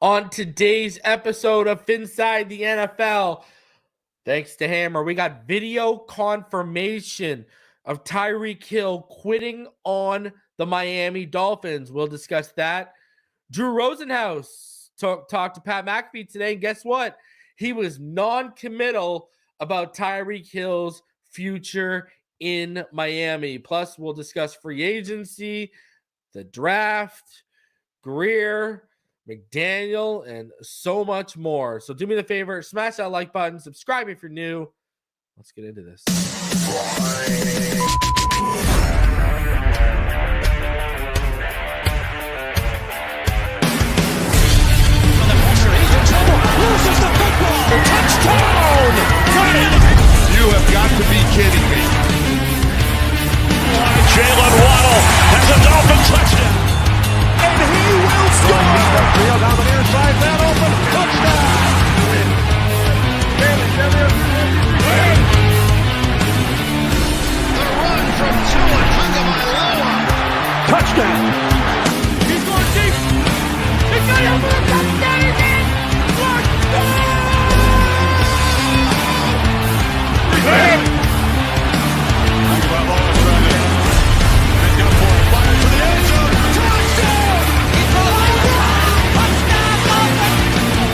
On today's episode of Finside the NFL, thanks to Hammer, we got video confirmation of Tyreek Hill quitting on the Miami Dolphins. We'll discuss that. Drew Rosenhaus talked to Pat McAfee today, and guess what? He was non-committal about Tyreek Hill's future in Miami. Plus, we'll discuss free agency, the draft, Grier, McDaniel, and so much more. So do me the favor, smash that like button, subscribe if you're new. Let's get into this. Touchdown! You have got to be kidding me. Jalen Waddle has a Dolphin touchdown. And he will score! Field down the near side, that open, touchdown! The run from Tua Tagovailoa. Touchdown! He's going deep. He's got it for a touchdown. He's in.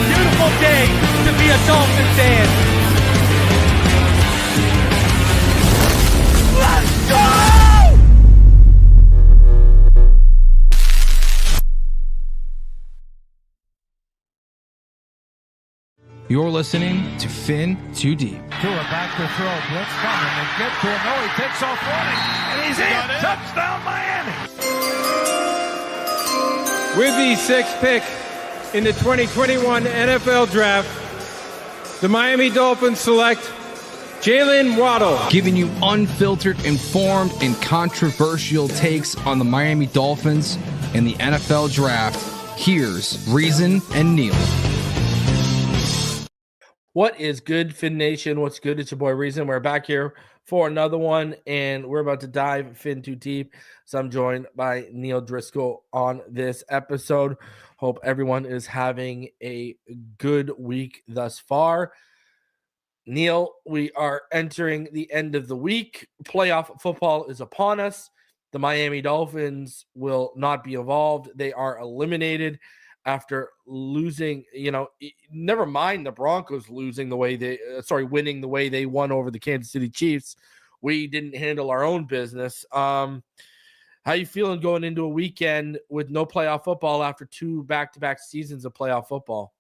Beautiful day to be a Dolphin fan. Let's go! You're listening to Fin Too Deep. Tua back to throw, blitz coming, and get to him. No, he takes off running, and he's in. Touchdown, Miami. With the sixth pick in the 2021 NFL Draft, the Miami Dolphins select Jalen Waddle. Giving you unfiltered, informed, and controversial takes on the Miami Dolphins and the NFL Draft. Here's Reason and Neal. What is good, Fin Nation? What's good? It's your boy Reason. We're back here for another one, and we're about to dive Fin too deep. So I'm joined by Neal Driscoll on this episode. Hope everyone is having a good week thus far. Neal, we are entering the end of the week. Playoff football is upon us. The Miami Dolphins will not be involved. They are eliminated after losing, never mind the Broncos losing the way winning the way they won over the Kansas City Chiefs. We didn't handle our own business. How you feeling going into a weekend with no playoff football after two back-to-back seasons of playoff football?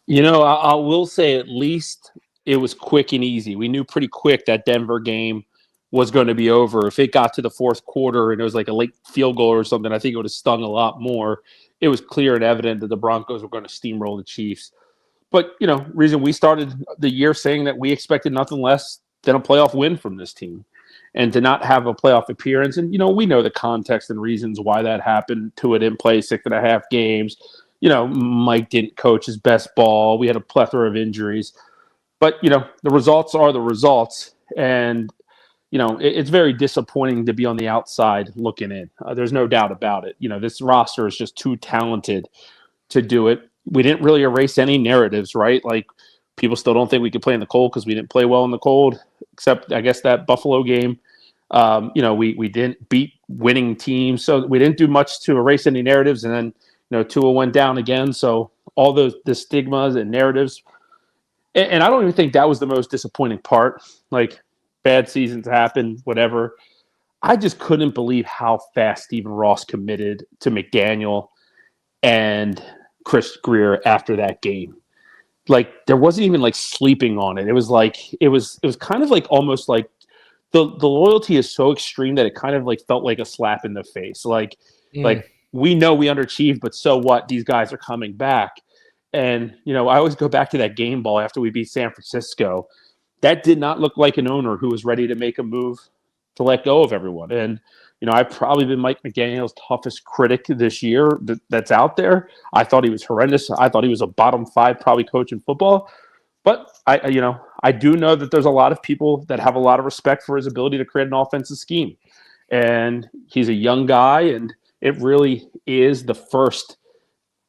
I will say at least it was quick and easy. We knew pretty quick that Denver game was going to be over. If it got to the fourth quarter and it was like a late field goal or something, I think it would have stung a lot more. It was clear and evident that the Broncos were going to steamroll the Chiefs. But, Reason, we started the year saying that we expected nothing less than a playoff win from this team. And to not have a playoff appearance, and, we know the context and reasons why that happened. Tua didn't play 6.5 games. Mike didn't coach his best ball. We had a plethora of injuries. But, the results are the results. And, it's very disappointing to be on the outside looking in. There's no doubt about it. This roster is just too talented to do it. We didn't really erase any narratives, right? Like, people still don't think we could play in the cold because we didn't play well in the cold, except, I guess, that Buffalo game. We didn't beat winning teams, so we didn't do much to erase any narratives. And then, Tua went down again. So all the stigmas and narratives. And I don't even think that was the most disappointing part. Like, bad seasons happen, whatever. I just couldn't believe how fast Stephen Ross committed to McDaniel and Chris Grier after that game. Like, there wasn't even like sleeping on it. It was kind of like almost like the loyalty is so extreme that it kind of like felt like a slap in the face. Like we know we underachieved, but so what? These guys are coming back. And, I always go back to that game ball after we beat San Francisco. That did not look like an owner who was ready to make a move to let go of everyone. And, I've probably been Mike McDaniel's toughest critic this year that's out there. I thought he was horrendous. I thought he was a bottom 5 probably coach in football. But I do know that there's a lot of people that have a lot of respect for his ability to create an offensive scheme. And he's a young guy, and it really is the first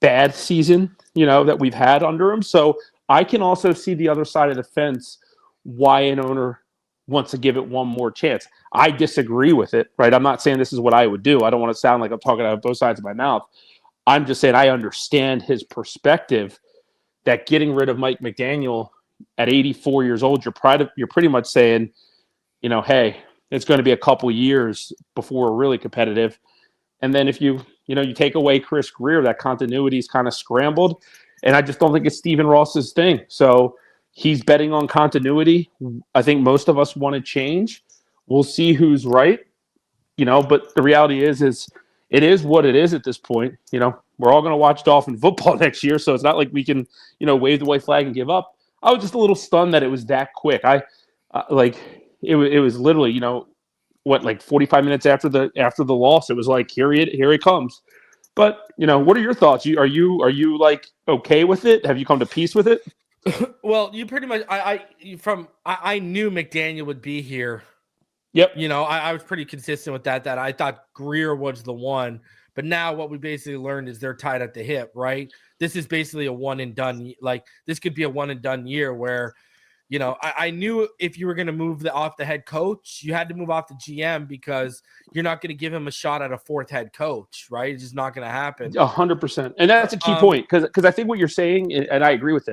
bad season, that we've had under him. So I can also see the other side of the fence, why an owner wants to give it one more chance. I disagree with it, right? I'm not saying this is what I would do. I don't want to sound like I'm talking out of both sides of my mouth. I'm just saying I understand his perspective that getting rid of Mike McDaniel at 84 years old, you're pretty much saying, hey, it's going to be a couple years before we're really competitive. And then if you take away Chris Grier, that continuity is kind of scrambled. And I just don't think it's Stephen Ross's thing. So he's betting on continuity. I think most of us want to change. We'll see who's right, but the reality is it is what it is at this point. We're all going to watch Dolphin football next year. So it's not like we can, wave the white flag and give up. I was just a little stunned that it was that quick. It was literally, 45 minutes after the loss, it was like, here it comes. But, what are your thoughts? Are you like okay with it? Have you come to peace with it? Well, you pretty much, I knew McDaniel would be here. Yep. I was pretty consistent with that I thought Grier was the one, but now what we basically learned is they're tied at the hip, right? This is basically a one and done. Like this could be a one and done year where, I knew if you were going to move off the head coach, you had to move off the GM because you're not going to give him a shot at a fourth head coach, right? It's just not going to happen. 100%. And that's a key point because I think what you're saying, and I agree with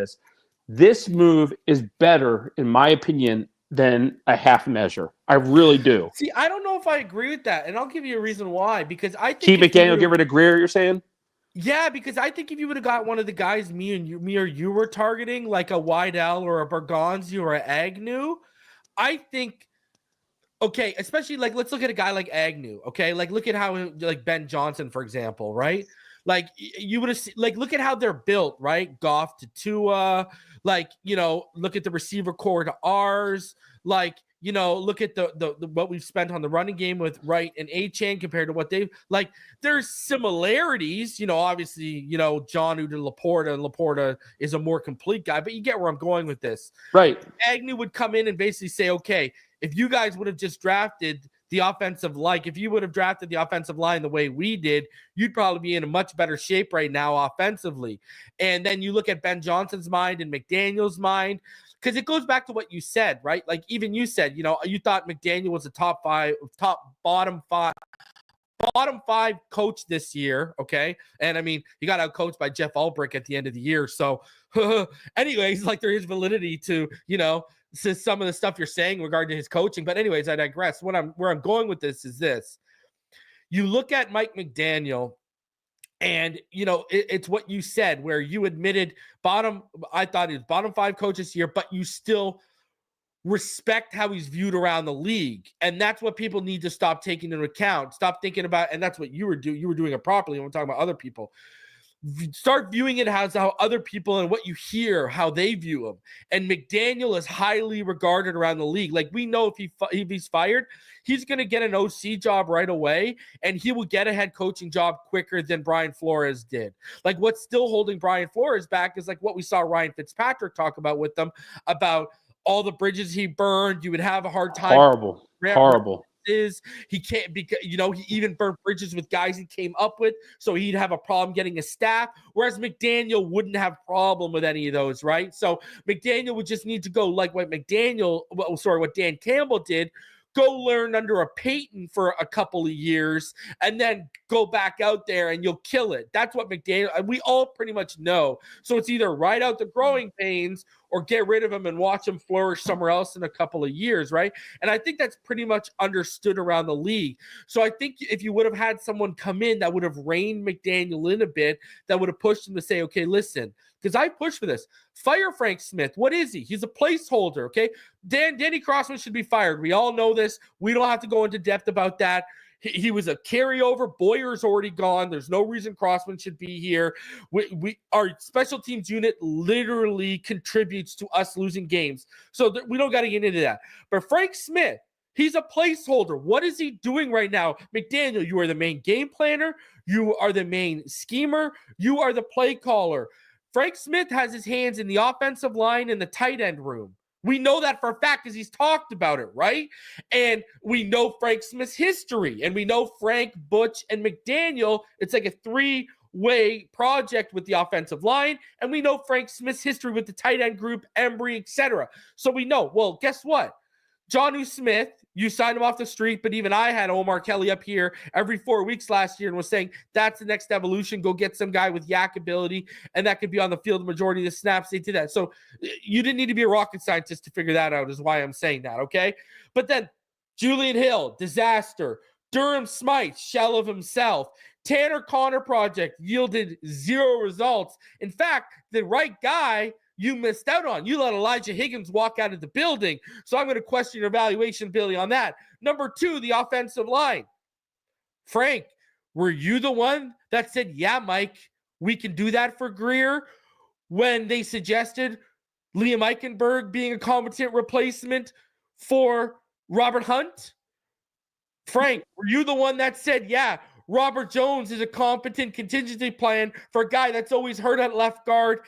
this move is better, in my opinion, than a half measure. I really do. See, I don't know if I agree with that, and I'll give you a reason why. Because I think keep McDaniel, get rid of Grier, you're saying? Yeah, because I think if you would have got one of the guys me or you were targeting, like a Weidel or a Bergonzi or an Agnew, I think, okay, especially like let's look at a guy like Agnew, okay? Like look at how like Ben Johnson, for example, right? Like you would have like look at how they're built, right? Goff to Tua, like look at the receiver core to ours, like look at the what we've spent on the running game with Wright and A-Chain compared to what they've like. There's similarities, obviously, Jonnu to Laporta, and Laporta is a more complete guy, but you get where I'm going with this. Right. Agnew would come in and basically say, okay, if you guys would have just drafted the offensive line, if you would have drafted the offensive line the way we did, you'd probably be in a much better shape right now offensively. And then you look at Ben Johnson's mind and McDaniel's mind, because it goes back to what you said, right? Like even you said, you thought McDaniel was a bottom five coach this year, okay? And I mean, he got outcoached by Jeff Ulbrich at the end of the year. So anyways, like there is validity to, some of the stuff you're saying regarding his coaching. But anyways, I digress. Where I'm going with this is this. You look at Mike McDaniel, and, it's what you said, where you admitted I thought he was bottom five coach this year, but you still respect how he's viewed around the league. And that's what people need to stop taking into account. Stop thinking about, and that's what you were doing. You were doing it properly. I'm talking about other people. Start viewing it as how other people and what you hear, how they view him. And McDaniel is highly regarded around the league. Like we know if he's fired, he's going to get an OC job right away, and he will get a head coaching job quicker than Brian Flores did. Like what's still holding Brian Flores back is like what we saw Ryan Fitzpatrick talk about with them, about all the bridges he burned. You would have a hard time. Horrible. He can't because he even burned bridges with guys he came up with, so he'd have a problem getting a staff, whereas McDaniel wouldn't have a problem with any of those, right? So McDaniel would just need to go like what Dan Campbell did, go learn under a Peyton for a couple of years and then go back out there and you'll kill it. That's what McDaniel, we all pretty much know. So it's either ride out the growing pains or get rid of him and watch him flourish somewhere else in a couple of years, right? And I think that's pretty much understood around the league. So I think if you would have had someone come in that would have reined McDaniel in a bit, that would have pushed him to say, okay, listen, because I push for this. Fire Frank Smith. What is he? He's a placeholder, okay? Danny Crossman should be fired. We all know this. We don't have to go into depth about that. He was a carryover. Boyer's already gone. There's no reason Crossman should be here. Our special teams unit literally contributes to us losing games. So we don't got to get into that. But Frank Smith, he's a placeholder. What is he doing right now? McDaniel, you are the main game planner. You are the main schemer. You are the play caller. Frank Smith has his hands in the offensive line and the tight end room. We know that for a fact because he's talked about it, right? And we know Frank Smith's history, and we know Frank, Butch, and McDaniel. It's like a 3 way project with the offensive line, and we know Frank Smith's history with the tight end group, Embry, etc. So we know, well, guess what? Jonnu Smith, you signed him off the street, but even I had Omar Kelly up here every 4 weeks last year and was saying that's the next evolution. Go get some guy with yak ability, and that could be on the field the majority of the snaps. They did that. So you didn't need to be a rocket scientist to figure that out, is why I'm saying that, okay? But then Julian Hill, disaster. Durham Smythe, shell of himself. Tanner Connor project yielded 0 results. In fact, the right guy you missed out on. You let Elijah Higgins walk out of the building. So I'm going to question your evaluation ability on that. Number 2, the offensive line. Frank, were you the one that said, yeah, Mike, we can do that for Grier when they suggested Liam Eichenberg being a competent replacement for Robert Hunt? Frank, were you the one that said, yeah, Robert Jones is a competent contingency plan for a guy that's always hurt at left guard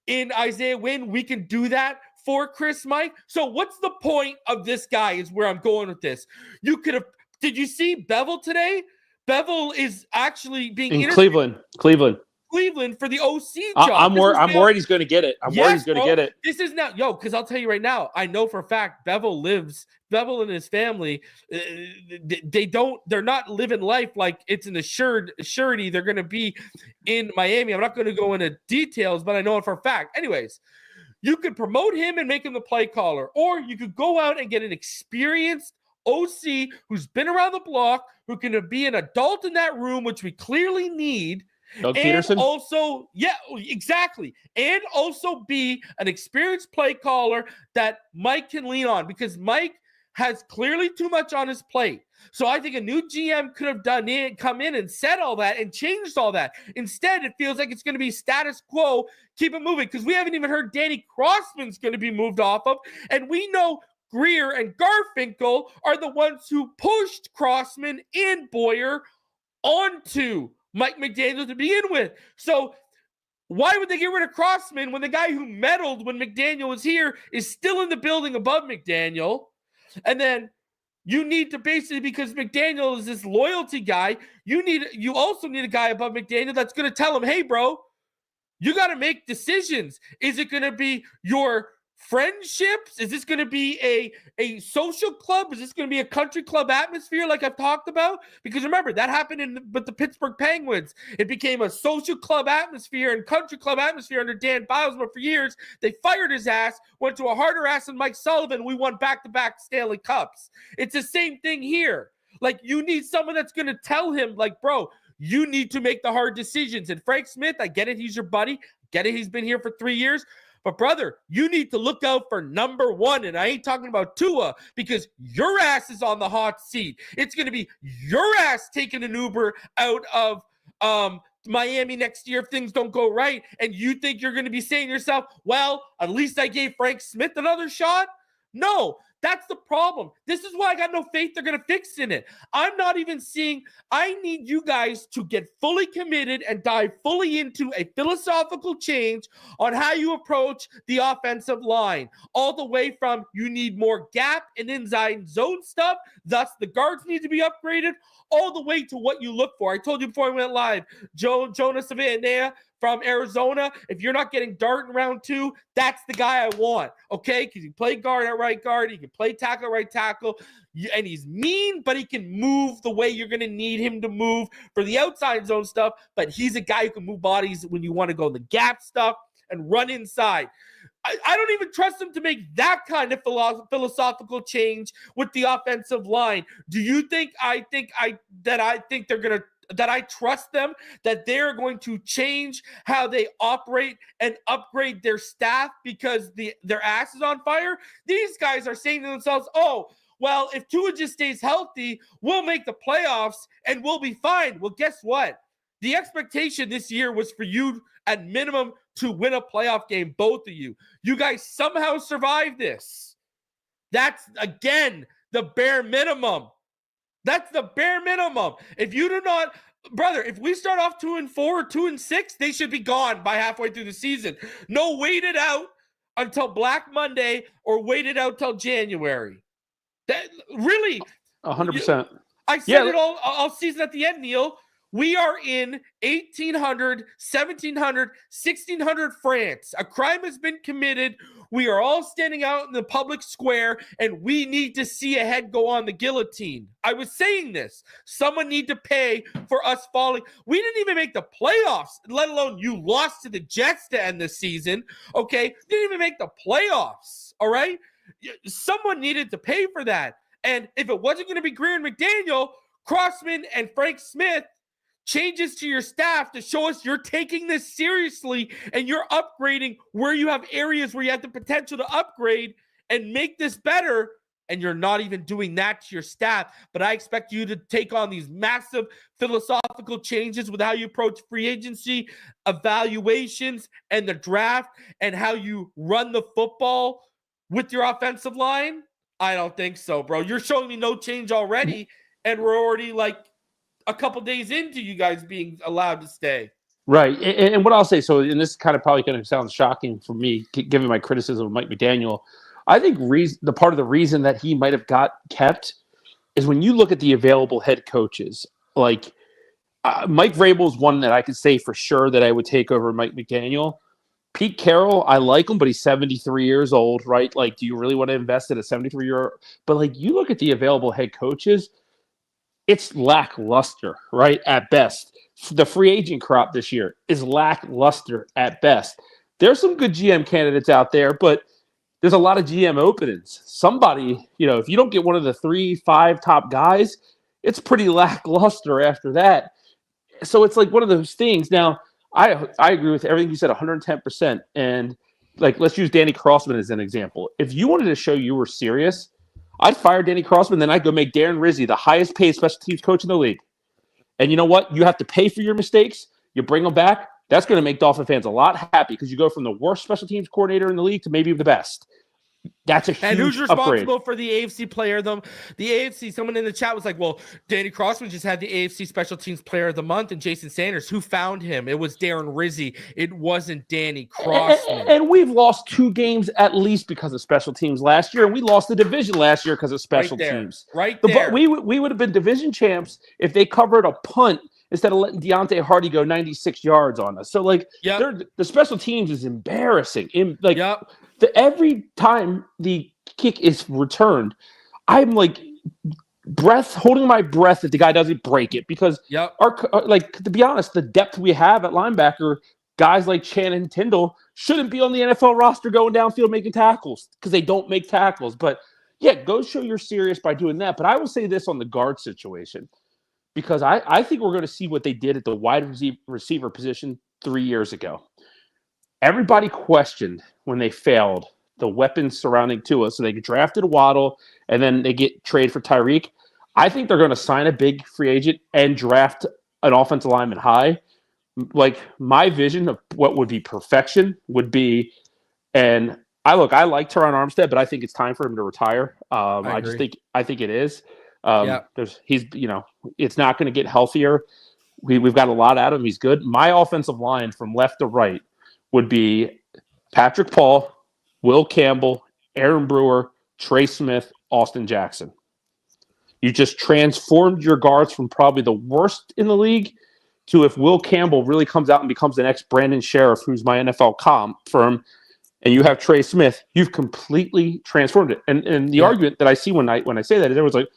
in Isaiah Wynn? We can do that for Chris Mike. So what's the point of this guy is where I'm going with this. You could have, did you see Bevel today? Bevel is actually being in Cleveland for the OC job. I'm worried he's going to get it. Worried he's going to get it. This is now, because I'll tell you right now, I know for a fact Bevel and his family, they're not living life like it's an surety they're going to be in Miami. I'm not going to go into details, but I know it for a fact. Anyways, you could promote him and make him the play caller, or you could go out and get an experienced OC who's been around the block, who can be an adult in that room, which we clearly need. Doug Peterson? Also, yeah, exactly. And also be an experienced play caller that Mike can lean on, because Mike has clearly too much on his plate. So I think a new GM could have come in and said all that and changed all that. Instead, it feels like it's going to be status quo, keep it moving, because we haven't even heard Danny Crossman's going to be moved off of. And we know Grier and Garfinkel are the ones who pushed Crossman and Boyer onto Mike McDaniel to begin with. So why would they get rid of Crossman when the guy who meddled when McDaniel was here is still in the building above McDaniel? And then you need to basically, because McDaniel is this loyalty guy, you also need a guy above McDaniel that's going to tell him, hey, bro, you got to make decisions. Is it going to be your friendships? Is this going to be a social club? Is this going to be a country club atmosphere like I've talked about? Because remember, that happened with the Pittsburgh Penguins. It became a social club atmosphere and country club atmosphere under Dan Bilesma for years. They fired his ass, went to a harder ass than Mike Sullivan. We won back-to-back Stanley Cups. It's the same thing here. Like, you need someone that's going to tell him, like, bro, you need to make the hard decisions. And Frank Smith, I get it, he's your buddy. Get it, he's been here for 3 years. But, brother, you need to look out for number 1. And I ain't talking about Tua, because your ass is on the hot seat. It's going to be your ass taking an Uber out of Miami next year if things don't go right. And you think you're going to be saying to yourself, well, at least I gave Frank Smith another shot? No. That's the problem. This is why I got no faith they're going to fix in it. I'm not even seeing. I need you guys to get fully committed and dive fully into a philosophical change on how you approach the offensive line. All the way from you need more gap and inside zone stuff, thus the guards need to be upgraded, all the way to what you look for. I told you before I went live, Jonas Savannah from Arizona, if you're not getting Dart in round 2, that's the guy I want, okay? Because he can play guard at right guard, he can play tackle at right tackle, and he's mean, but he can move the way you're going to need him to move for the outside zone stuff, but he's a guy who can move bodies when you want to go the gap stuff and run inside. I don't even trust him to make that kind of philosophical change with the offensive line. Do you think I trust them, that they're going to change how they operate and upgrade their staff because their ass is on fire? These guys are saying to themselves, oh, well, if Tua just stays healthy, we'll make the playoffs and we'll be fine. Well, guess what? The expectation this year was for you at minimum to win a playoff game, both of you. You guys somehow survived this. That's, again, the bare minimum. That's the bare minimum. If you do not, brother, if we start off 2-4 or 2-6, they should be gone by halfway through the season. No, wait it out until Black Monday or wait it out till January. That really 100%. I said it all season at the end, Neil. We are in 1800, 1700, 1600 France. A crime has been committed. We are all standing out in the public square, and we need to see a head go on the guillotine. I was saying this. Someone need to pay for us falling. We didn't even make the playoffs, let alone you lost to the Jets to end the season, okay? Didn't even make the playoffs, all right? Someone needed to pay for that. And if it wasn't going to be Grier and McDaniel, Crossman and Frank Smith, changes to your staff to show us you're taking this seriously and you're upgrading where you have areas where you have the potential to upgrade and make this better. And you're not even doing that to your staff. But I expect you to take on these massive philosophical changes with how you approach free agency, evaluations, and the draft, and how you run the football with your offensive line. I don't think so, bro. You're showing me no change already, and we're already like a couple days into you guys being allowed to stay. Right. And what I'll say, so, and this is kind of probably going to sound shocking for me, given my criticism of Mike McDaniel, I think the part of the reason that he might have got kept is when you look at the available head coaches, like Mike Vrabel is one that I could say for sure that I would take over Mike McDaniel. Pete Carroll, I like him, but he's 73 years old, right? Like, do you really want to invest in a 73-year-old? But, like, you look at the available head coaches, it's lackluster, right, at best. The free agent crop this year is lackluster at best. There's some good GM candidates out there, but there's a lot of GM openings. Somebody, if you don't get one of the 3-5 top guys, it's pretty lackluster after that. So it's like one of those things. Now, I agree with everything you said 110%. And, like, let's use Danny Crossman as an example. If you wanted to show you were serious, I'd fire Danny Crossman, then I'd go make Darren Rizzi the highest paid special teams coach in the league. And you know what? You have to pay for your mistakes. You bring them back. That's going to make Dolphin fans a lot happy because you go from the worst special teams coordinator in the league to maybe the best. That's a huge And who's responsible upgrade. for the AFC player? The AFC, someone in the chat was like, well, Danny Crossman just had the AFC Special Teams Player of the Month, and Jason Sanders. Who found him? It was Darren Rizzi. It wasn't Danny Crossman. And we've lost 2 games at least because of special teams last year, and we lost the division last year because of special teams. Right there. We would have been division champs if they covered a punt instead of letting Deontay Hardy go 96 yards on us. So, like, the special teams is embarrassing. Every time the kick is returned, I'm like holding my breath that the guy doesn't break it because to be honest, the depth we have at linebacker, guys like Shannon Tyndall shouldn't be on the NFL roster going downfield making tackles because they don't make tackles. But go show you're serious by doing that. But I will say this on the guard situation because I think we're going to see what they did at the wide receiver position 3 years ago. Everybody questioned when they failed the weapons surrounding Tua. So they drafted Waddle, and then they get traded for Tyreek. I think they're going to sign a big free agent and draft an offensive lineman high. Like, my vision of what would be perfection would be, and I like Teron Armstead, but I think it's time for him to retire. I think it is. It's not going to get healthier. We've got a lot out of him. He's good. My offensive line from left to right would be Patrick Paul, Will Campbell, Aaron Brewer, Trey Smith, Austin Jackson. You just transformed your guards from probably the worst in the league to, if Will Campbell really comes out and becomes the next Brandon Sheriff, who's my NFL comp firm, and you have Trey Smith, you've completely transformed it. And the argument that I see when I say that is everyone's like,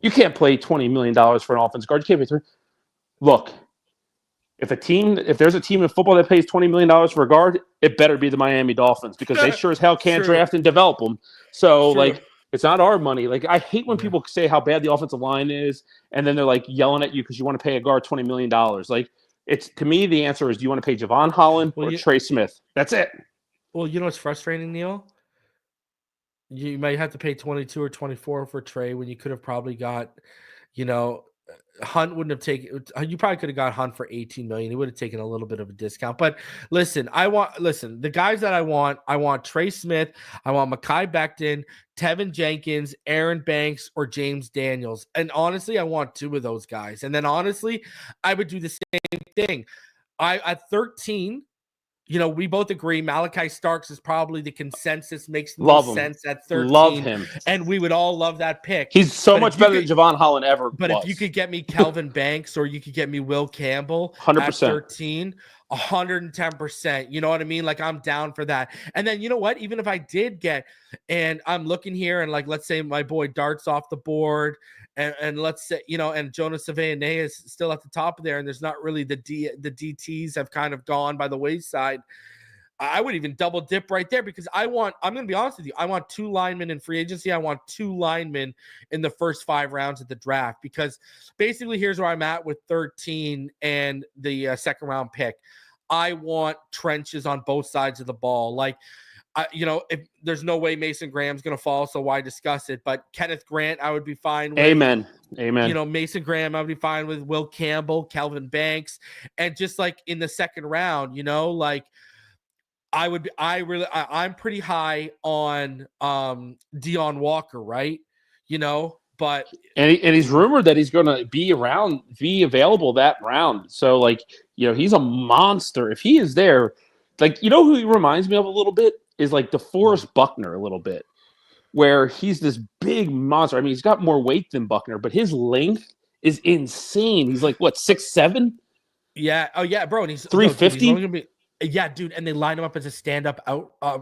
you can't play $20 million for an offensive guard. You can't pay 3. Look, if there's a team in football that pays $20 million for a guard, it better be the Miami Dolphins because they sure as hell can't draft and develop them. So, it's not our money. Like, I hate when people say how bad the offensive line is, and then they're like yelling at you because you want to pay a guard $20 million. Like, to me, the answer is, do you want to pay Javon Holland or Trey Smith? That's it. Well, you know what's frustrating, Neil? You might have to pay 22 or 24 for Trey when you could have probably got, Hunt wouldn't have taken. You probably could have got Hunt for $18 million. He would have taken a little bit of a discount. But listen, the guys that I want Trey Smith, I want Mekhi Becton, Tevin Jenkins, Aaron Banks, or James Daniels. And honestly, I want 2 of those guys. And then honestly, I would do the same thing. At 13, we both agree Malachi Starks is probably the consensus, makes the Love most him. sense at 13. Love him. And we would all love that pick. He's so much better than Javon Holland ever But was. if you could get me Kelvin Banks or you could get me Will Campbell 100%. at 13, 110%. You know what I mean? Like, I'm down for that. And then, you know what? Even if I did get, and I'm looking here and, like, let's say my boy Dart's off the board, and let's say, and Jonas Savannah is still at the top of there, and there's not really the DTs have kind of gone by the wayside. I would even double dip right there because I'm going to be honest with you. I want 2 linemen in free agency. I want 2 linemen in the first 5 rounds of the draft, because basically here's where I'm at with 13 and the second round pick. I want trenches on both sides of the ball. Like, if there's no way Mason Graham's going to fall, so why discuss it? But Kenneth Grant, I would be fine with. Amen. Mason Graham, I would be fine with. Will Campbell, Kelvin Banks, and just like in the second round, like, I'm pretty high on Deion Walker, right? But he's rumored that he's going to be available that round. So, like, he's a monster. If he is there, like, who he reminds me of a little bit is like DeForest Buckner a little bit, where he's this big monster. I mean, he's got more weight than Buckner, but his length is insane. He's like, what, 6'7"? Yeah. Oh yeah, bro. And he's 350. Yeah, dude, and they line him up as a stand-up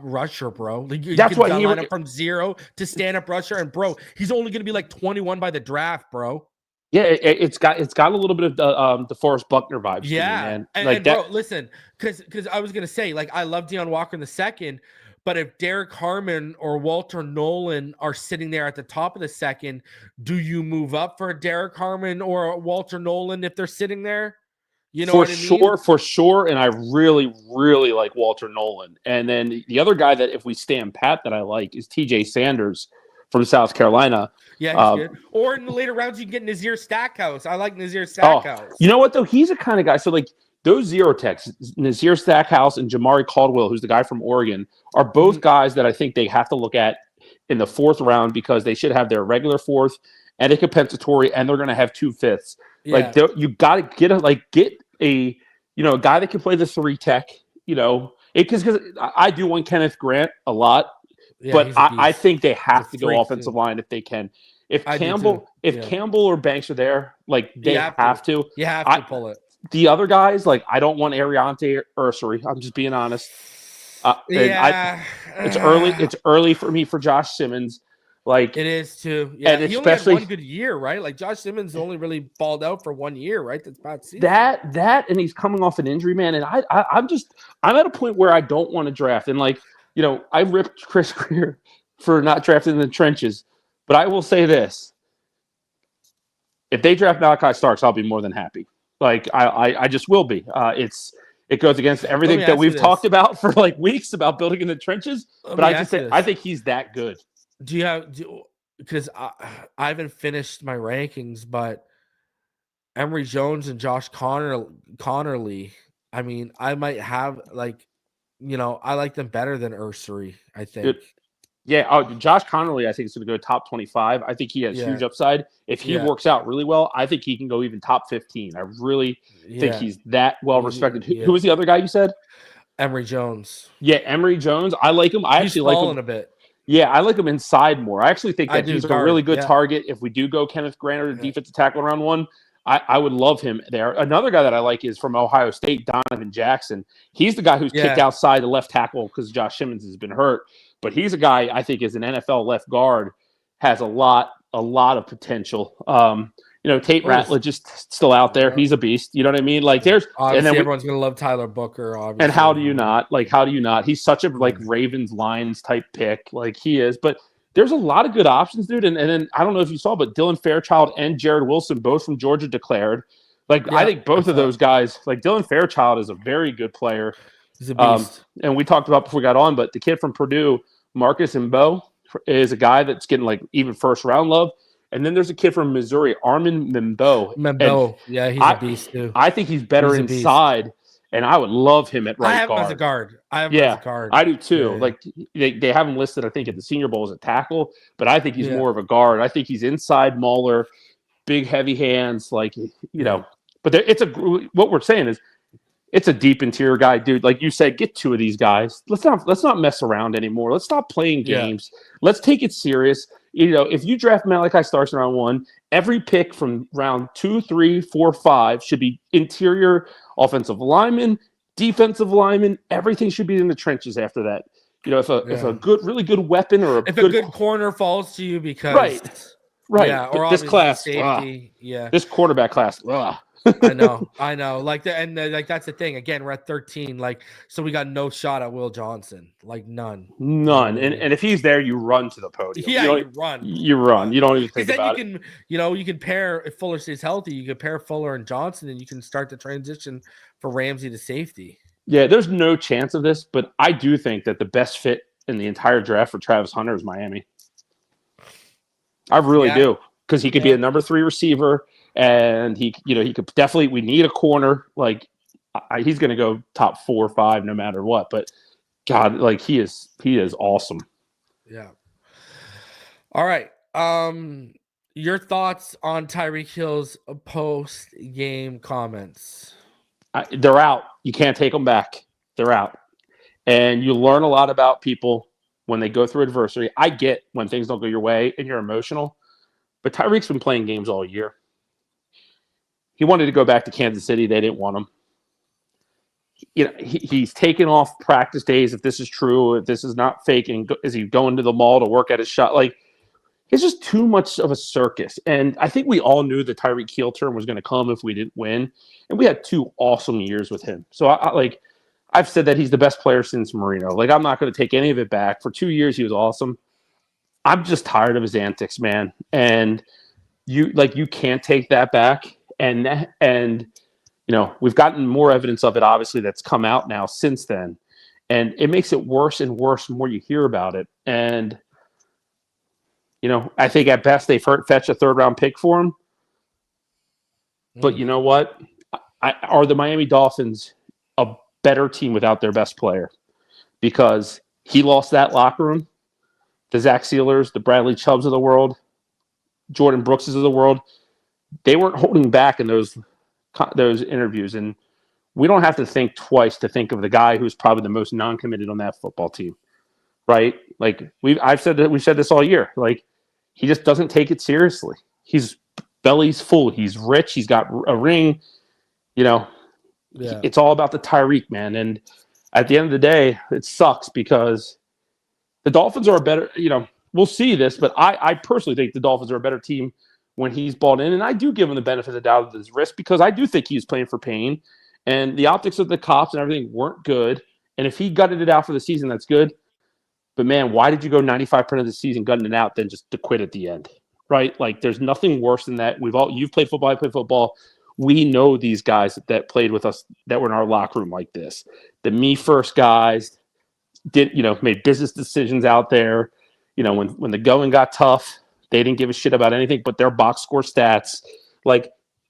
rusher, bro. Like, that's why he line up from 0 to stand-up rusher, and bro, he's only going to be like 21 by the draft, bro. Yeah, it's got a little bit of the DeForest Buckner vibes. Yeah, to me, man. And bro, listen, because I was going to say, like, I love Deion Walker in the second, but if Derek Harmon or Walter Nolan are sitting there at the top of the second, do you move up for a Derek Harmon or a Walter Nolan if they're sitting there? You know what I mean? For sure. And I really, really like Walter Nolan. And then the other guy that, if we stand pat, that I like is TJ Sanders from South Carolina. Yeah, he's good. Or in the later rounds, you can get Nazir Stackhouse. I like Nazir Stackhouse. You know what, though? He's a kind of guy. So, like, those zero techs, Nazir Stackhouse and Jamari Caldwell, who's the guy from Oregon, are both guys that I think they have to look at in the 4th round, because they should have their regular 4th and a compensatory, and they're going to have 2 5ths. Yeah. Like, you got to get a guy that can play the 3 tech, because I do want Kenneth Grant a lot, but I think they have to go offensive line if they can. If Campbell or Banks are there, like, they have to. You have to pull it. The other guys, like, I don't want Ariante Ursary. I'm just being honest. It's early for me for Josh Simmons. Like, it is too. Yeah, and he only had 1 good year, right? Like, Josh Simmons only really balled out for 1 year, right? That's bad season. That, and he's coming off an injury, man. And I'm at a point where I don't want to draft. And, like, I ripped Chris Grier for not drafting in the trenches, but I will say this: if they draft Malachi Starks, I'll be more than happy. Like, I just will be. It goes against everything that we've talked about for like weeks about building in the trenches. But I think he's that good. Do you have because I haven't finished my rankings, but Emory Jones and Josh Connerly, I mean, I might have, like, I like them better than Ursary, I think. Josh Connerly, I think, is going to go top 25. I think he has huge upside. If he works out really well, I think he can go even top 15. I really think he's that well respected. Who was the other guy you said? Emory Jones. Yeah, Emory Jones. I like him. I actually like him a bit. Yeah, I like him inside more. I actually think that he's a really good target. If we do go Kenneth Grant or defensive tackle round 1, I would love him there. Another guy that I like is from Ohio State, Donovan Jackson. He's the guy who's kicked outside the left tackle because Josh Simmons has been hurt. But he's a guy I think is an NFL left guard, has a lot of potential. Tate Ratledge just still out there. He's a beast. You know what I mean? Like, there's obviously, and then everyone's gonna love Tyler Booker. Obviously, and how do you not? Like, how do you not? He's such a Ravens Lions type pick. Like, he is. But there's a lot of good options, dude. And then I don't know if you saw, but Dylan Fairchild and Jared Wilson, both from Georgia, declared. Like, I think both of those guys, like Dylan Fairchild, is a very good player. He's a beast. And we talked about before we got on, but the kid from Purdue, Marcus Mbo, is a guy that's getting like even first round love. And then there's a kid from Missouri, Armin Membo. Yeah, he's a beast too. I think he's better inside, and I would love him at right guard. I have him as a guard. As a guard. I do too. Yeah. Like, they have him listed, I think, at the Senior Bowl as a tackle, but I think he's more of a guard. I think he's inside mauler, big heavy hands, like, But it's what we're saying is, It's a deep interior guy, dude. Like you said, get 2 of these guys. Let's not mess around anymore. Let's stop playing games. Let's take it serious. If you draft Malachi Starks in round 1, every pick from round 2, 3, 4, 5 should be interior offensive lineman, defensive lineman. Everything should be in the trenches after that. If a really good weapon or a good corner falls to you because right. Yeah, or this class, safety. Yeah, this quarterback class. I know. Like that's the thing. Again, we're at 13. So we got no shot at Will Johnson. None. And if he's there, you run to the podium. Yeah, you run. You run. You don't even think about it. You can pair, if Fuller stays healthy, you can pair Fuller and Johnson, and you can start the transition for Ramsey to safety. Yeah, there's no chance of this, but I do think that the best fit in the entire draft for Travis Hunter is Miami. I really do, because he could be a number 3 receiver. And he could definitely. We need a corner. He's going to go top 4 or 5 no matter what. But God, he is awesome. Yeah. All right. Your thoughts on Tyreek Hill's post-game comments? They're out. You can't take them back. They're out. And you learn a lot about people when they go through adversity. I get when things don't go your way and you're emotional, but Tyreek's been playing games all year. He wanted to go back to Kansas City. They didn't want him. He's taken off practice days. If this is true, if this is not fake, and is he going to the mall to work at his shot? It's just too much of a circus. And I think we all knew the Tyreek Hill term was going to come if we didn't win. And we had 2 awesome years with him. So I've said that he's the best player since Marino. I'm not going to take any of it back. For 2 years, he was awesome. I'm just tired of his antics, man. And you can't take that back. And we've gotten more evidence of it, obviously, that's come out now since then. And it makes it worse and worse the more you hear about it. And, I think at best they fetch a 3rd-round pick for him. But you know what? Are the Miami Dolphins a better team without their best player? Because he lost that locker room. The Zach Sealers, the Bradley Chubbs of the world, Jordan Brookses of the world, they weren't holding back in those interviews. And we don't have to think twice to think of the guy who's probably the most non-committed on that football team, right? We've said this all year. He just doesn't take it seriously. His belly's full. He's rich. He's got a ring. It's all about the Tyreek, man. And at the end of the day, it sucks because the Dolphins are a better, we'll see this, but I personally think the Dolphins are a better team when he's bought in. And I do give him the benefit of the doubt of his risk because I do think he's playing for pain. And the optics of the cops and everything weren't good. And if he gutted it out for the season, that's good. But, man, why did you go 95% of the season gutting it out than just to quit at the end, right? There's nothing worse than that. You've played football, I played football. We know these guys that played with us that were in our locker room like this. The me-first guys made business decisions out there. When the going got tough, they didn't give a shit about anything but their box score stats.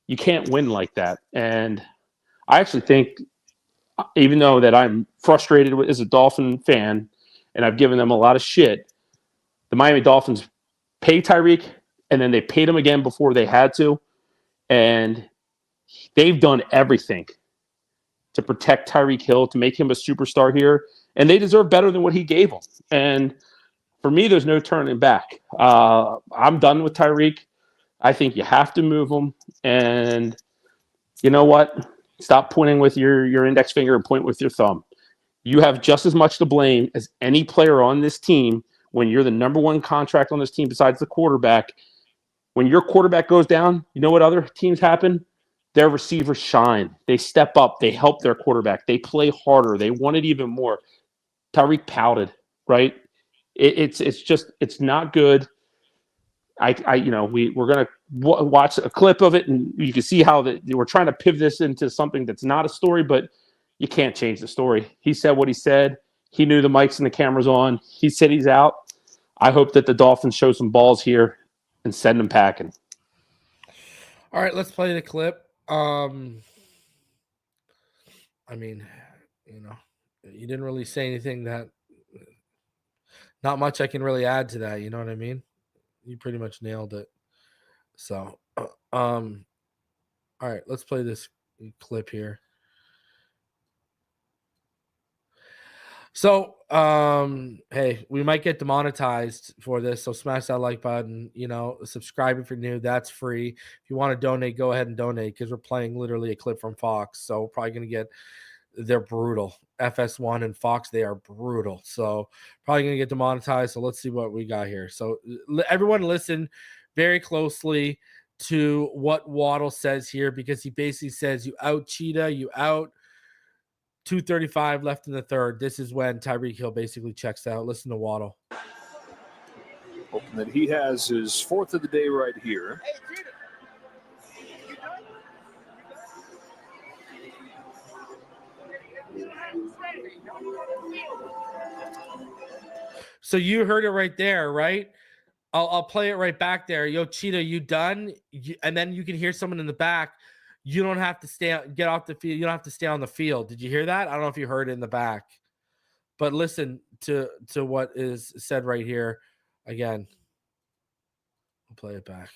You can't win like that. And I actually think, even though that I'm frustrated as a Dolphin fan, and I've given them a lot of shit, the Miami Dolphins paid Tyreek, and then they paid him again before they had to. And they've done everything to protect Tyreek Hill, to make him a superstar here. And they deserve better than what he gave them. And for me, there's no turning back. I'm done with Tyreek. I think you have to move him. And you know what? Stop pointing with your index finger and point with your thumb. You have just as much to blame as any player on this team when you're the number 1 contract on this team besides the quarterback. When your quarterback goes down, you know what other teams happen? Their receivers shine. They step up. They help their quarterback. They play harder. They want it even more. Tyreek pouted, right? It's not good. We're gonna watch a clip of it, and you can see how we're trying to pivot this into something that's not a story, but you can't change the story. He said what he said. He knew the mics and the cameras on. He said he's out. I hope that the Dolphins show some balls here and send him packing. All right, let's play the clip. You didn't really say anything that – not much I can really add to that, you know what I mean? You pretty much nailed it. So, all right, let's play this clip here. So, hey, we might get demonetized for this, so smash that like button. Subscribe if you're new. That's free. If you want to donate, go ahead and donate because we're playing literally a clip from Fox. So we're probably gonna get. They're brutal. FS1 and Fox, they are brutal. So probably gonna get demonetized. So let's see what we got here. So everyone, listen very closely to what Waddle says here because he basically says, "You out, Cheetah. You out." 2:35 left in the third. This is when Tyreek Hill basically checks out. Listen to Waddle. Hoping that he has his fourth of the day right here. So you heard it right there, right? I'll play it right back there. Yo, Cheetah, you done? And then you can hear someone in the back. You don't have to get off the field. You don't have to stay on the field. Did you hear that? I don't know if you heard it in the back. But listen to what is said right here. Again, we'll play it back.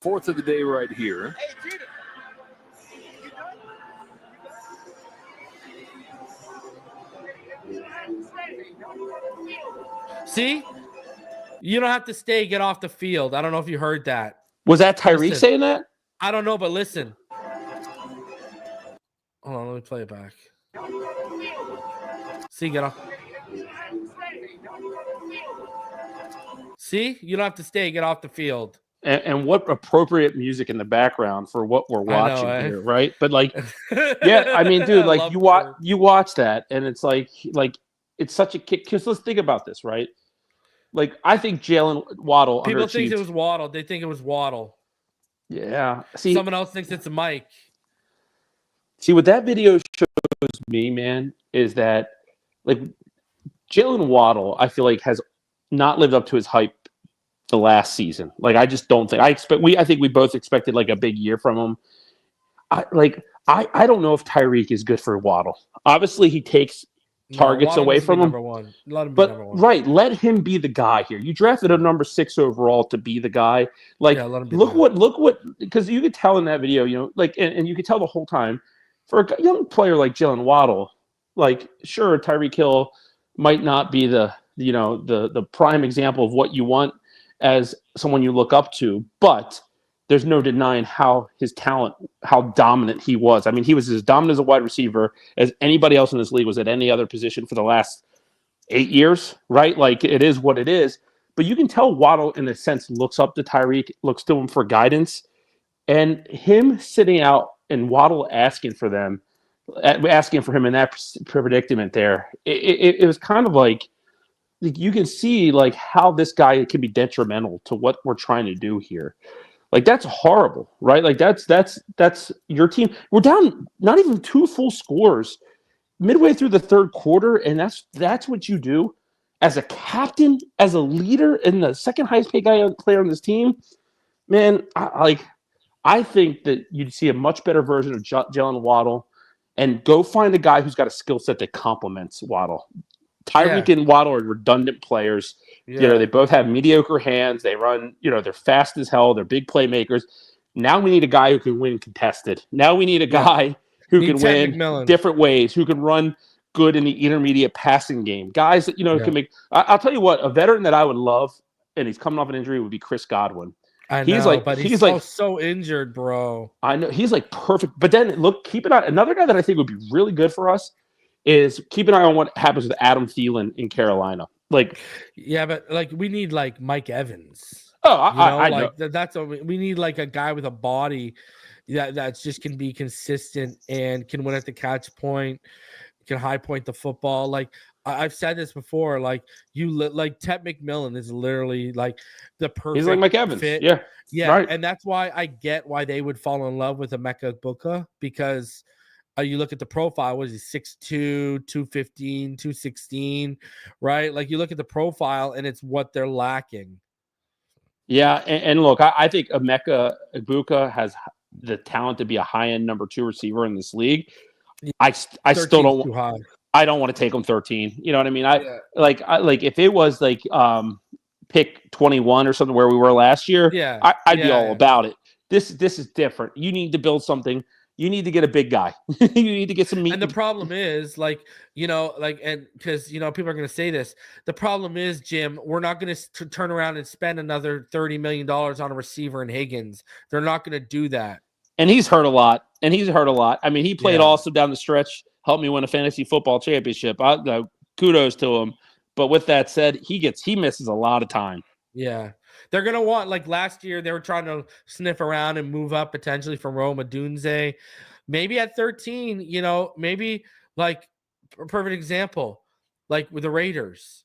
Fourth of the day right here. See? You don't have to stay, get off the field. I don't know if you heard that. Was that Tyreek saying that? I don't know, but listen. Hold on, let me play it back. See, get off. See? You don't have to stay, get off the field. And what appropriate music in the background for what we're watching here, right? But yeah, I mean, dude, you watch that, and it's like it's such a kick. Because let's think about this, right? I think Jalen Waddle. People think it was Waddle. They think it was Waddle. Yeah. See, someone else thinks it's a Mike. See, what that video shows me, man, is that Jalen Waddle, I feel like has not lived up to his hype the last season. I just don't think. I think we both expected a big year from him. I don't know if Tyreek is good for Waddle. Obviously, he takes targets away from him. Number one. Let him be number one. Right, let him be the guy here. You drafted a number 6 overall to be the guy. Let him be look what because you could tell in that video, and you could tell the whole time for a young player like Jalen Waddle, sure, Tyreek Hill might not be the prime example of what you want as someone you look up to, but there's no denying how his talent, how dominant he was. I mean, he was as dominant as a wide receiver as anybody else in this league was at any other position for the last 8 years, right? It is what it is. But you can tell Waddle, in a sense, looks up to Tyreek, looks to him for guidance. And him sitting out and Waddle asking for him in that predicament there, it was kind of you can see how this guy can be detrimental to what we're trying to do here. That's horrible, right? That's your team. We're down not even 2 full scores midway through the third quarter, and that's what you do as a captain, as a leader, and the second highest paid player on this team. Man, I think that you'd see a much better version of Jalen Waddle, and go find a guy who's got a skill set that complements Waddle. Tyreek and Waddle are redundant players. Yeah. They both have mediocre hands. They run, they're fast as hell. They're big playmakers. Now we need a guy who can win contested. Now we need a guy who can win different ways, who can run good in the intermediate passing game. Guys that, can make – I'll tell you what, a veteran that I would love, and he's coming off an injury, would be Chris Godwin. I know, but he's so injured, bro. I know. He's perfect. But then, look, keep an eye – another guy that I think would be really good for us is keep an eye on what happens with Adam Thielen in Carolina. Yeah, but we need Mike Evans. Oh, I know. That's what we need, a guy with a body that's just can be consistent and can win at the catch point, can high point the football. I've said this before. Ted McMillan is literally the perfect. He's like Mike Evans. Fit. Yeah, right. And that's why I get why they would fall in love with Emeka Egbuka because. You look at the profile, what is he, 6'2", 215, 216, right? You look at the profile, and it's what they're lacking. Yeah, and look, I think Emeka Egbuka has the talent to be a high-end number 2 receiver in this league. I still don't. Too high. I don't want to take him 13. You know what I mean? If it was pick 21 or something where we were last year, I'd be all about it. This is different. You need to build something. you need to get a big guy. You need to get some meat. And the problem is, and because, people are going to say this. The problem is, Jim, we're not going to turn around and spend another $30 million on a receiver in Higgins. They're not going to do that. And he's hurt a lot. I mean, he played awesome down the stretch, helped me win a fantasy football championship. Kudos to him. But with that said, he misses a lot of time. Yeah. They're going to want, like last year, they were trying to sniff around and move up potentially from Rome Odunze. Maybe at 13, maybe like a perfect example, like with the Raiders.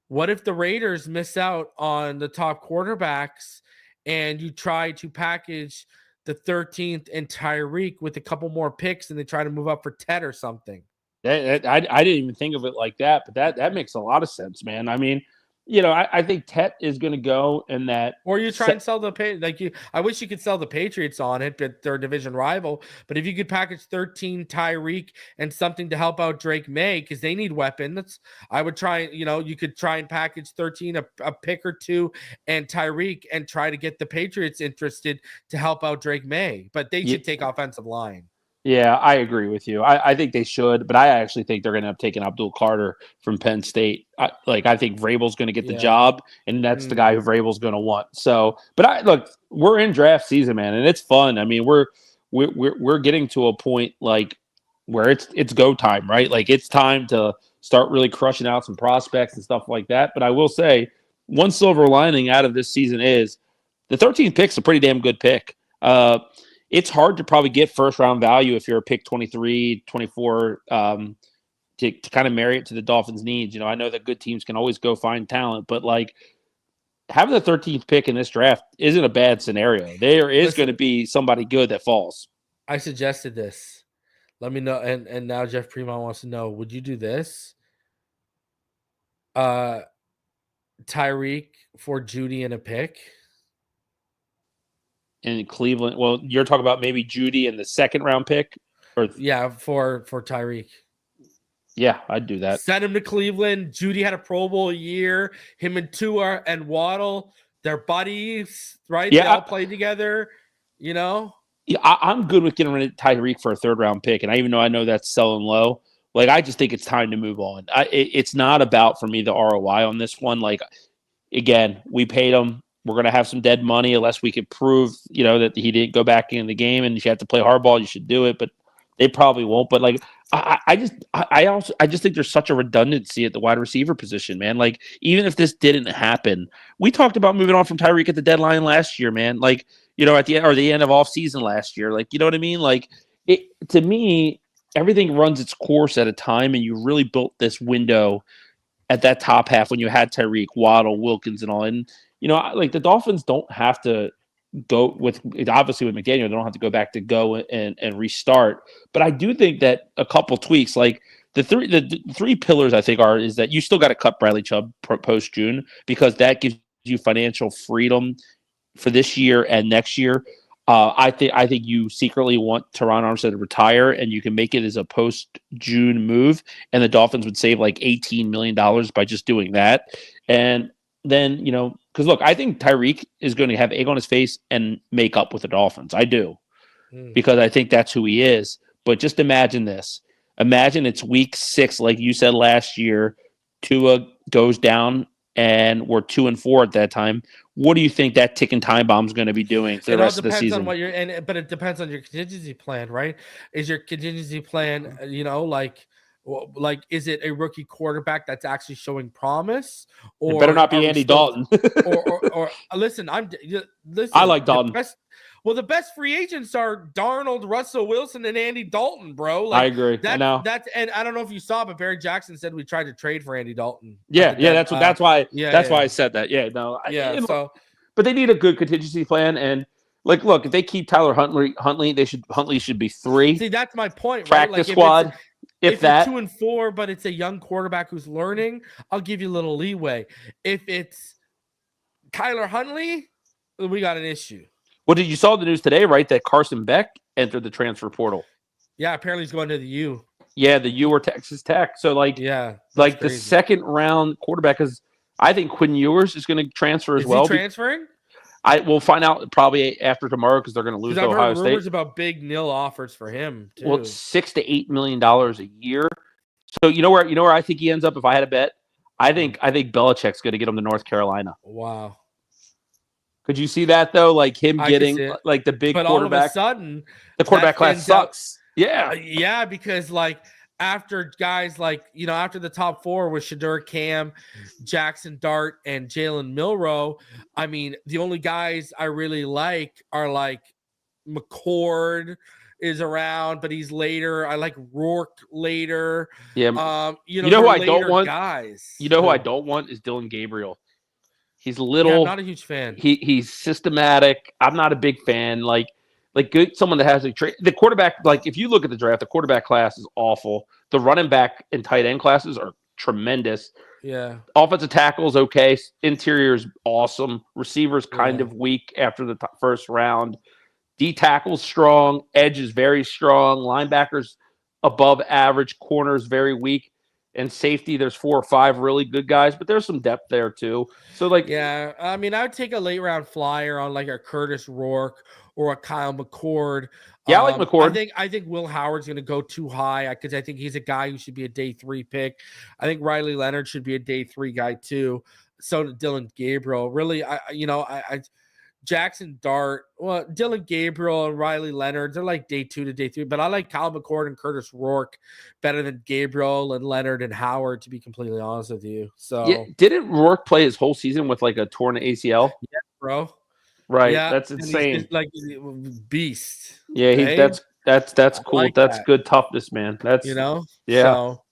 What if the Raiders miss out on the top quarterbacks and you try to package the 13th and Tyreek with a couple more picks and they try to move up for Ted or something? I didn't even think of it like that, but that makes a lot of sense, man. I mean, I think Tet is going to go in that. Or you try and sell I wish you could sell the Patriots on it, but they're a division rival. But if you could package 13 Tyreek and something to help out Drake May, because they need weapons, I would try, you could try and package 13, a pick or two, and Tyreek, and try to get the Patriots interested to help out Drake May. But they should take offensive line. Yeah, I agree with you. I think they should, but I actually think they're going to have taken Abdul Carter from Penn State. I think Vrabel's going to get the job, and that's the guy who Vrabel's going to want. So, but we're in draft season, man, and it's fun. I mean, we're getting to a point like where it's go time, right? Like it's time to start really crushing out some prospects and stuff like that. But I will say, one silver lining out of this season is the 13th pick's a pretty damn good pick. It's hard to probably get first-round value if you're a pick 23, 24 to kind of marry it to the Dolphins' needs. I know that good teams can always go find talent, but having the 13th pick in this draft isn't a bad scenario. There is going to be somebody good that falls. I suggested this. Let me know, and now Jeff Premont wants to know, would you do this? Tyreek for Judy and a pick? In Cleveland, well, you're talking about maybe Judy in the second round pick, for Tyreek. Yeah, I'd do that. Send him to Cleveland. Judy had a Pro Bowl year. Him and Tua and Waddle, they're buddies, right? Yeah, they all play together. Yeah, I'm good with getting rid of Tyreek for a third round pick, and I know that's selling low. I just think it's time to move on. It's not about, for me, the ROI on this one. Again, we paid him. We're going to have some dead money unless we could prove, that he didn't go back in the game, and if you have to play hardball, you should do it. But they probably won't. But I just think there's such a redundancy at the wide receiver position, man. Even if this didn't happen, we talked about moving on from Tyreek at the deadline last year, man. At the end or the end of off season last year, you know what I mean? To me, everything runs its course at a time, and you really built this window at that top half when you had Tyreek, Waddle, Wilkins, and all. And the Dolphins don't have to go with, obviously with McDaniel, they don't have to go back to go and restart. But I do think that a couple tweaks, the three pillars I think is that you still got to cut Bradley Chubb post June, because that gives you financial freedom for this year and next year. I think you secretly want Teron Armstead to retire, and you can make it as a post-June move, and the Dolphins would save $18 million by just doing that. And then, because look, I think Tyreek is going to have egg on his face and make up with the Dolphins. I do, because I think that's who he is. But just imagine this. Imagine it's week 6, like you said last year, Tua goes down, and we're 2-4 at that time. What do you think that ticking time bomb is going to be doing for the rest of the season? But it depends on your contingency plan, right? Is your contingency plan, is it a rookie quarterback that's actually showing promise? Or it better not be Andy Dalton. or listen, I like Dalton. The best free agents are Darnold, Russell Wilson, and Andy Dalton, bro. I agree. And I don't know if you saw, but Barry Jackson said we tried to trade for Andy Dalton. That's why I said that. Yeah, no. But they need a good contingency plan, and look, if they keep Tyler Huntley should be 3. See, that's my point. Practice squad. If that 2-4, but it's a young quarterback who's learning, I'll give you a little leeway. If it's Tyler Huntley, we got an issue. Well, you saw the news today, right? That Carson Beck entered the transfer portal. Yeah, apparently he's going to the U. Yeah, the U or Texas Tech. So the second round quarterback is, I think Quinn Ewers is going to transfer as well. Is he transferring? I will find out probably after tomorrow because they're going to lose to I've Ohio heard State. rumors about big nil offers for him too. Well, it's $6 to $8 million a year. So you know where I think he ends up if I had a bet. I think Belichick's going to get him to North Carolina. Wow. Could you see that though? Like him I getting could see it. like the big But quarterback. all of a sudden, the quarterback class sucks. Yeah. Yeah, because like after guys like, after the top four with Shadur Cam, Jackson Dart, and Jalen Milroe, I mean, the only guys I really like are like McCord is around, but he's later. I like Rourke later. Yeah. You know who I later don't want? Guys. You know who I don't want is Dylan Gabriel. He's little. Yeah, I'm not a huge fan. He's systematic. I'm not a big fan. Like good someone that has the quarterback. Like if you look at the draft, the quarterback class is awful. The running back and tight end classes are tremendous. Yeah. Offensive tackles okay. Interior's awesome. Receivers kind of weak after the first round. D tackle's strong. Edge is very strong. Linebackers above average. Corners very weak. And safety, there's 4 or 5 really good guys, but there's some depth there too. So yeah, I mean, I would take a late round flyer on like a Curtis Rourke or a Kyle McCord. Yeah, I like McCord. I think Will Howard's going to go too high because I think he's a guy who should be a day 3 pick. I think Riley Leonard should be a day 3 guy too. So did Dylan Gabriel. Really, I Jackson Dart, well, Dylan Gabriel and Riley Leonard, they're like day 2 to day 3, but I like Kyle McCord and Curtis Rourke better than Gabriel and Leonard and Howard, to be completely honest with you. So yeah, didn't Rourke play his whole season with like a torn ACL? Yeah, bro. Right. Yeah, that's insane. He's like beast. Yeah, that's cool. Like that's good toughness, man. That's yeah. So,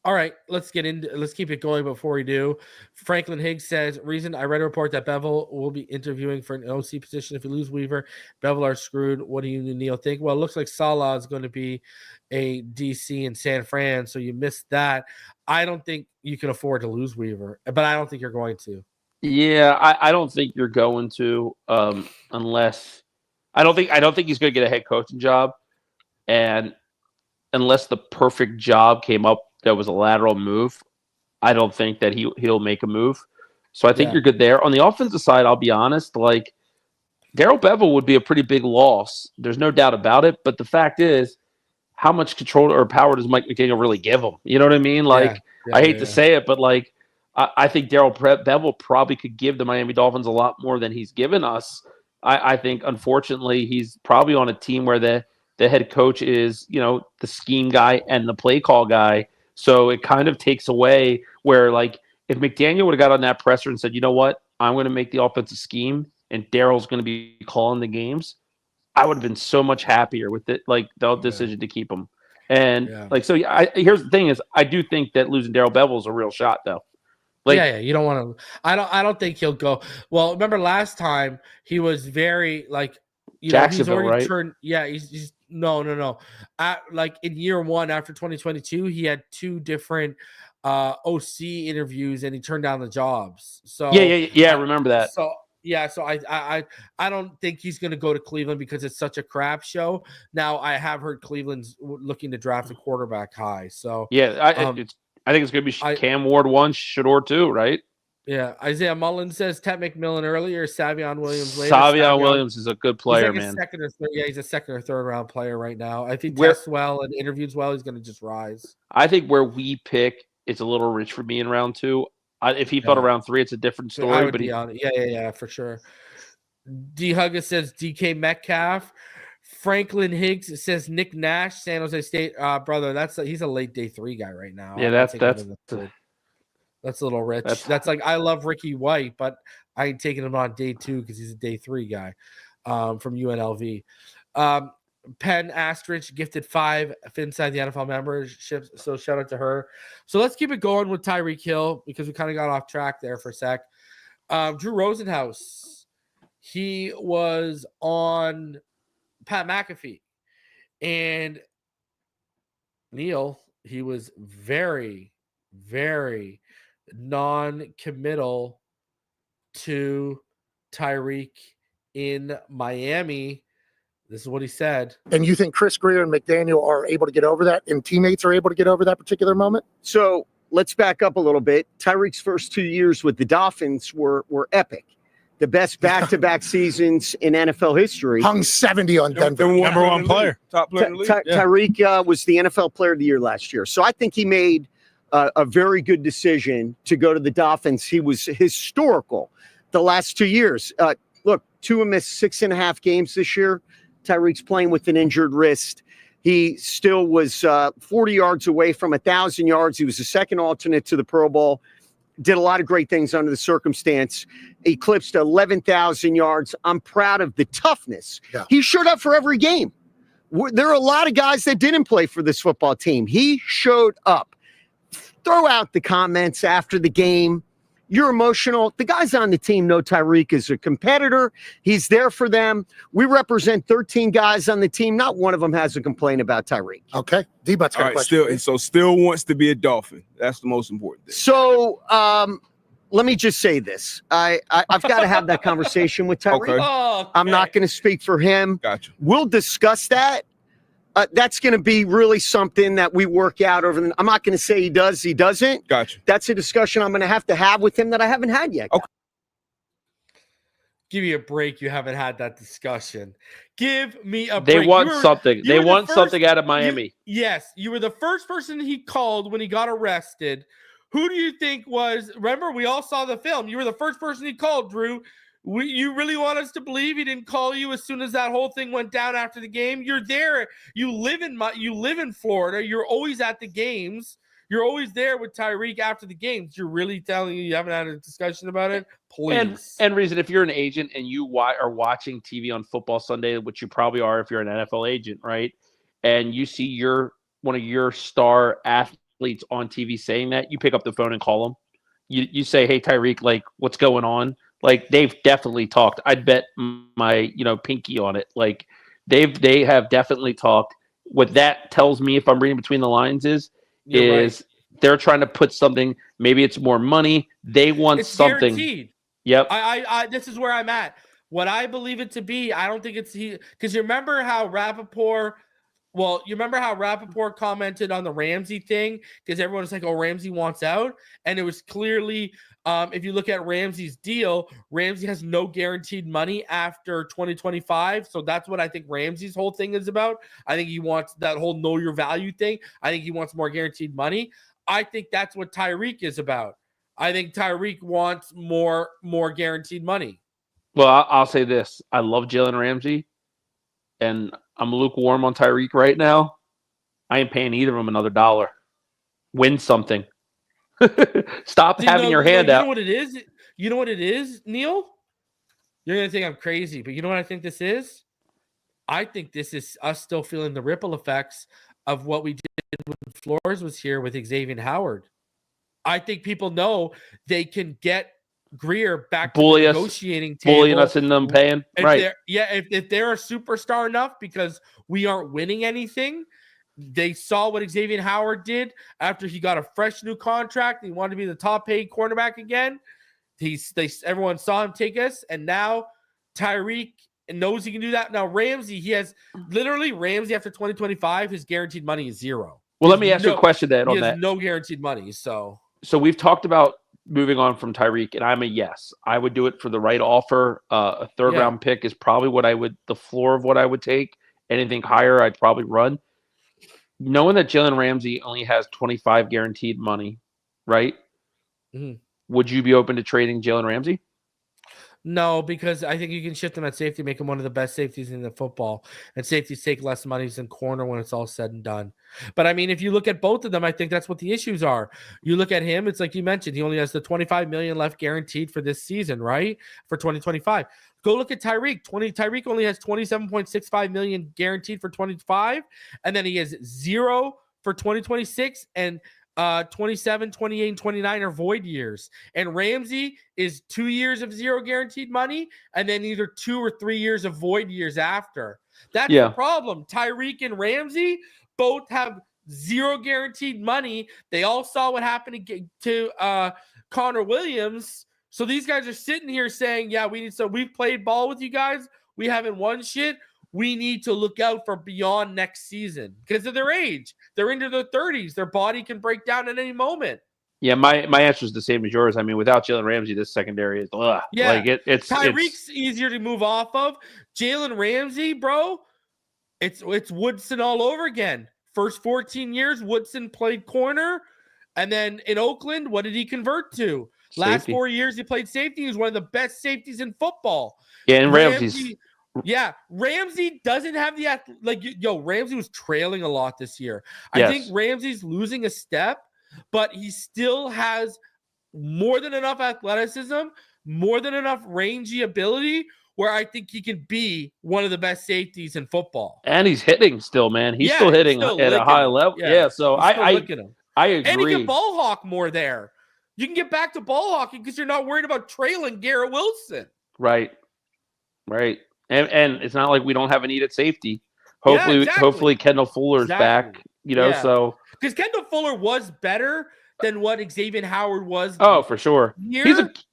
all right, let's keep it going before we do. Franklin Higgs says, Reason, I read a report that Bevel will be interviewing for an OC position. If we lose Weaver, Bevel are screwed. What do you, Neil, think? Well, it looks like Salah is going to be a DC in San Fran, so you missed that. I don't think you can afford to lose Weaver, but I don't think you're going to. Yeah, I don't think you're going to unless I don't think he's going to get a head coaching job, and unless the perfect job came up that was a lateral move, I don't think that he'll make a move. So I think you're good there. On the offensive side, I'll be honest, like Darrell Bevel would be a pretty big loss. There's no doubt about it. But the fact is, how much control or power does Mike McDaniel really give him? You know what I mean? Like, I hate to say it, but like, I think Darrell Bevel probably could give the Miami Dolphins a lot more than he's given us. I think, unfortunately, he's probably on a team where the head coach is, the scheme guy and the play call guy. So it kind of takes away where, like, if McDaniel would have got on that presser and said, you know what, I'm going to make the offensive scheme and Darrell's going to be calling the games, I would have been so much happier with it, like the decision to keep him. And here's the thing is, I do think that losing Darrell Bevel is a real shot, though. Like, you don't want to. I don't think he'll go. Well, remember last time he was very like, Jacksonville, he's already right? turned. Yeah, he's no. Like in year 1 after 2022, he had 2 different OC interviews and he turned down the jobs. So yeah, I remember that. So I don't think he's going to go to Cleveland because it's such a crap show. Now I have heard Cleveland's looking to draft a quarterback high. So I think it's going to be Cam Ward 1, Shador 2, right? Yeah, Isaiah Mullen says Ted McMillan earlier, Savion Williams later. Savion Williams is a good player, he's man. He's a second or third round player right now. I think tests well and interviews well, he's going to just rise. I think where we pick, it's a little rich for me in round 2. If he fell to round 3, it's a different story. I would be on it. Yeah, for sure. D. Huggis says DK Metcalf. Franklin Higgs says Nick Nash, San Jose State. Brother, he's a late day 3 guy right now. Yeah, that's a little rich. That's like, I love Ricky White, but I ain't taking him on day 2 because he's a day 3 guy from UNLV. Penn Astrich gifted 5 inside the NFL membership, so shout out to her. So let's keep it going with Tyreek Hill because we kind of got off track there for a sec. Drew Rosenhaus, he was on Pat McAfee, and Neil, he was very, very non-committal to Tyreek in Miami. This is what he said. And you think Chris Grier and McDaniel are able to get over that and teammates are able to get over that particular moment? So let's back up a little bit. Tyreek's first 2 years with the Dolphins were epic. The best back-to-back seasons in NFL history. Hung 70 on Denver. Number one player. Top player in the league. Tyreek was the NFL Player of the Year last year. So I think he made a very good decision to go to the Dolphins. He was historical the last 2 years. Look, Tua missed 6.5 games this year. Tyreek's playing with an injured wrist. He still was 40 yards away from 1,000 yards. He was the second alternate to the Pro Bowl. Did a lot of great things under the circumstance. Eclipsed 11,000 yards. I'm proud of the toughness. Yeah. He showed up for every game. There are a lot of guys that didn't play for this football team. He showed up. Throw out the comments after the game. You're emotional. The guys on the team know Tyreek is a competitor. He's there for them. We represent 13 guys on the team. Not one of them has a complaint about Tyreek. Okay. D-But's got a question. Still wants to be a Dolphin. That's the most important thing. So let me just say this. I've got to have that conversation with Tyreek. Okay. Oh, I'm not going to speak for him. Gotcha. We'll discuss that. That's going to be really something that we work out over. I'm not going to say he does, he doesn't. Gotcha. That's a discussion I'm going to have with him that I haven't had yet. Okay. Give me a break. You haven't had that discussion. Give me a break. They want something. They want something out of Miami. Yes. You were the first person he called when he got arrested. Who do you think was, remember, we all saw the film. You were the first person he called, Drew. You really want us to believe he didn't call you as soon as that whole thing went down after the game? You're there. You live in Florida. You're always at the games. You're always there with Tyreek after the games. You're really telling you haven't had a discussion about it? Please. And Reason, if you're an agent and you are watching TV on Football Sunday, which you probably are if you're an NFL agent, right? And you see one of your star athletes on TV saying that, you pick up the phone and call them. You say, hey, Tyreek, like, what's going on? Like, they've definitely talked. I'd bet my, pinky on it. Like, they have definitely talked. What that tells me, if I'm reading between the lines, is right. They're trying to put something. Maybe it's more money. They want something. Guaranteed. Yep. I this is where I'm at. What I believe it to be, I don't think it's he. Because you remember how Rappaport commented on the Ramsey thing? Because everyone was like, oh, Ramsey wants out. And it was clearly, if you look at Ramsey's deal, Ramsey has no guaranteed money after 2025. So that's what I think Ramsey's whole thing is about. I think he wants that whole know your value thing. I think he wants more guaranteed money. I think that's what Tyreek is about. I think Tyreek wants more guaranteed money. Well, I'll say this. I love Jalen Ramsey, and I'm lukewarm on Tyreek right now. I ain't paying either of them another $1. Win something. Stop having your hand out. You know what it is? You know what it is, Neil? You're going to think I'm crazy, but you know what I think this is? I think this is us still feeling the ripple effects of what we did when Flores was here with Xavier Howard. I think people know they can get Grier back to the negotiating table. Bullying us in them paying. Right. If they're a superstar enough because we aren't winning anything, they saw what Xavier Howard did after he got a fresh new contract. He wanted to be the top paid cornerback again. Everyone saw him take us, and now Tyreek knows he can do that. Now Ramsey, Ramsey after 2025, his guaranteed money is zero. Well, let me ask you a question then on that. No guaranteed money. So we've talked about moving on from Tyreek, and I'm a yes. I would do it for the right offer. A third round pick is probably the floor of what I would take. Anything higher, I'd probably run. Knowing that Jalen Ramsey only has 25 guaranteed money, right? Mm-hmm. Would you be open to trading Jalen Ramsey? No, because I think you can shift him at safety, make him one of the best safeties in the football. And safeties take less money than corner when it's all said and done. But, I mean, if you look at both of them, I think that's what the issues are. You look at him, it's like you mentioned, he only has the $25 million left guaranteed for this season, right? For 2025. Go look at Tyreek. Tyreek only has $27.65 million guaranteed for 25, and then he has zero for 2026 and 27, 28, and 29 are void years. And Ramsey is 2 years of zero guaranteed money and then either 2 or 3 years of void years after. That's the problem. Tyreek and Ramsey both have zero guaranteed money. They all saw what happened to Connor Williams. So these guys are sitting here saying, yeah, we've played ball with you guys. We haven't won shit. We need to look out for beyond next season because of their age. They're into their 30s. Their body can break down at any moment. Yeah, my answer is the same as yours. I mean, without Jalen Ramsey, this secondary is Yeah. like it's Tyreek's easier to move off of. Jalen Ramsey, bro, it's Woodson all over again. First 14 years, Woodson played corner, and then in Oakland, what did he convert to? Last Safety. 4 years, he played safety. He was one of the best safeties in football. Yeah, and Ramsey doesn't have the Ramsey was trailing a lot this year. Yes. I think Ramsey's losing a step, but he still has more than enough athleticism, more than enough rangy ability where I think he can be one of the best safeties in football. And he's hitting still, man. He's still hitting at a high level. Yeah, so I agree. And he can ball hawk more there. You can get back to ball hawking because you're not worried about trailing Garrett Wilson. Right. And it's not like we don't have a need at safety. Hopefully Kendall Fuller's back, so. Because Kendall Fuller was better than what Xavier Howard was. Oh, for sure.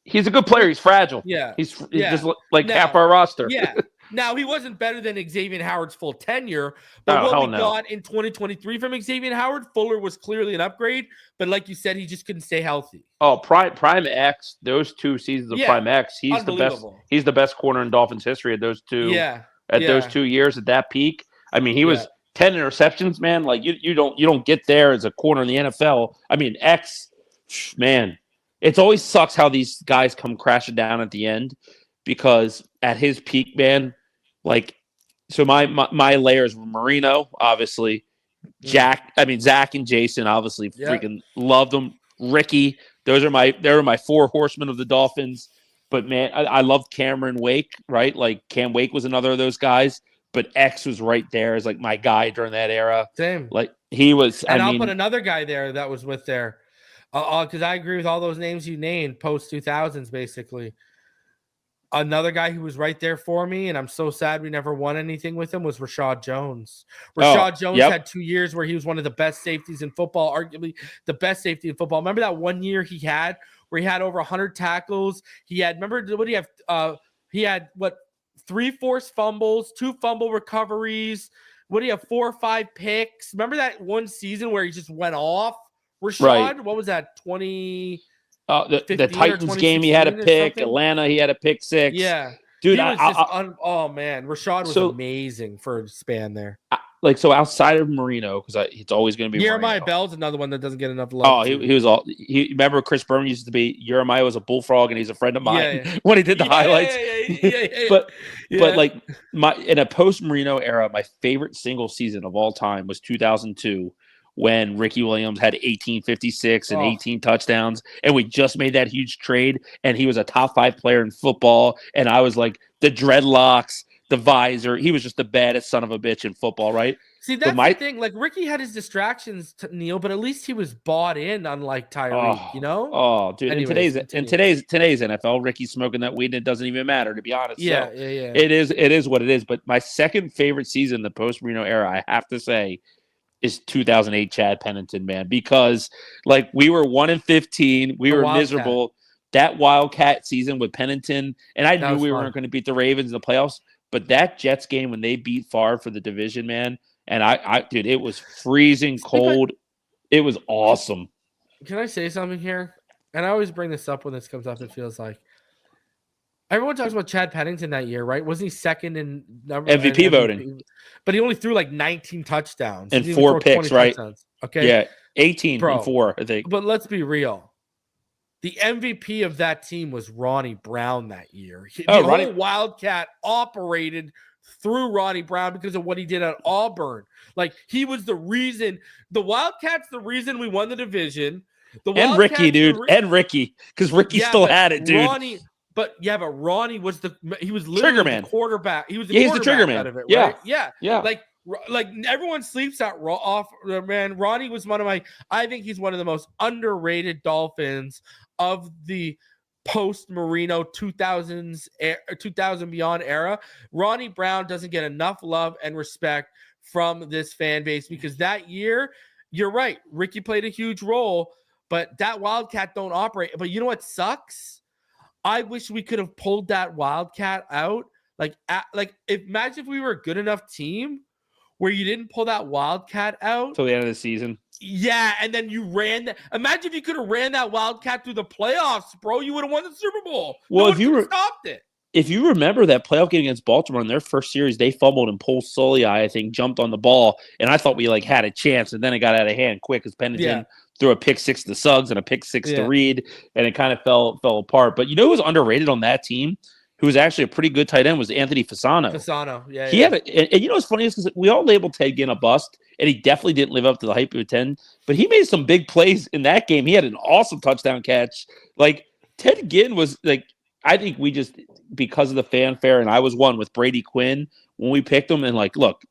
He's a good player. He's fragile. Yeah. He's just like half our roster. Yeah. Now, he wasn't better than Xavier Howard's full tenure, but what we got in 2023 from Xavier Howard, Fuller was clearly an upgrade, but like you said, he just couldn't stay healthy. Oh, Prime X, those 2 seasons of Prime X, he's the best. He's the best corner in Dolphins history at those two. Yeah. Those 2 years at that peak. I mean, he was 10 interceptions, man. Like you don't get there as a corner in the NFL. I mean, X, man, it always sucks how these guys come crashing down at the end because at his peak, man, like, so my layers were Marino, obviously, Zach and Jason, obviously, freaking loved them. Ricky, they were my 4 horsemen of the Dolphins. But man, I loved Cameron Wake, right? Like Cam Wake was another of those guys. But X was right there as like my guy during that era. Same. Like he was. And I'll put another guy there that was with there, because I agree with all those names you named post 2000s, basically. Another guy who was right there for me, and I'm so sad we never won anything with him, was Rashad Jones. Rashad Jones had 2 years where he was one of the best safeties in football, arguably the best safety in football. Remember that 1 year he had where he had over 100 tackles? He had 3 forced fumbles, 2 fumble recoveries. What do you have? 4 or 5 picks. Remember that one season where he just went off? Rashad, right. What was that? 20. The Titans game, he had a pick. Atlanta, he had a pick 6. Yeah, dude. Oh man, Rashad was amazing for a span there. So outside of Marino, because it's always going to be Jeremiah Marino. Bell's another one that doesn't get enough love. Oh, he was all. Remember Chris Berman used to be Jeremiah was a bullfrog, and he's a friend of mine when he did the highlights. But like in a post Marino era, my favorite single season of all time was 2002. When Ricky Williams had 1856 and 18 touchdowns, and we just made that huge trade, and he was a top 5 player in football, and I was like the dreadlocks, the visor. He was just the baddest son of a bitch in football, right? See, that's the thing. Like Ricky had his distractions, Neil, but at least he was bought in, unlike Tyreek. Oh, dude! Anyways, in today's NFL, Ricky's smoking that weed, and it doesn't even matter, to be honest. Yeah. It is what it is. But my second favorite season, the post Marino era, I have to say, is 2008 Chad Pennington, man, because like we were 1-15, we were miserable. That Wildcat season with Pennington, and I knew we weren't going to beat the Ravens in the playoffs, but that Jets game when they beat Favre for the division, man, and I dude, it was freezing cold. It was awesome. Can I say something here? And I always bring this up when this comes up. It feels like everyone talks about Chad Pennington that year, right? Wasn't he second in MVP voting? But he only threw like 19 touchdowns and 4 picks, right? Touchdowns. Okay, yeah, 18 and 4, I think. But let's be real. The MVP of that team was Ronnie Brown that year. The whole Wildcat operated through Ronnie Brown because of what he did at Auburn. Like he was the reason. The Wildcat's the reason we won the division. And Ricky, dude, and Ricky, because Ricky still had it, dude. But Ronnie was he was literally the quarterback. He was the he's the trigger man. Out of it, right? Yeah. Like everyone sleeps off. Man, Ronnie was I think he's one of the most underrated Dolphins of the post Marino 2000 beyond era. Ronnie Brown doesn't get enough love and respect from this fan base because that year, you're right, Ricky played a huge role, but that Wildcat don't operate. But you know what sucks? I wish we could have pulled that Wildcat out. Imagine if we were a good enough team where you didn't pull that Wildcat out till the end of the season. Yeah, and then you ran that. Imagine if you could have ran that Wildcat through the playoffs, bro. You would have won the Super Bowl. Well, no if you stopped it. If you remember that playoff game against Baltimore in their first series, they fumbled and Paul Soliai, I think, jumped on the ball, and I thought we had a chance, and then it got out of hand quick because Pennington threw a pick six to Suggs and a pick six to Reed, and it kind of fell apart. But you know who was underrated on that team, who was actually a pretty good tight end, was Anthony Fasano. He had and you know what's funny is because we all labeled Ted Ginn a bust, and he definitely didn't live up to the hype of a 10, but he made some big plays in that game. He had an awesome touchdown catch. Like, Ted Ginn was like, I think we just, because of the fanfare, and I was one with Brady Quinn when we picked him, and like, look,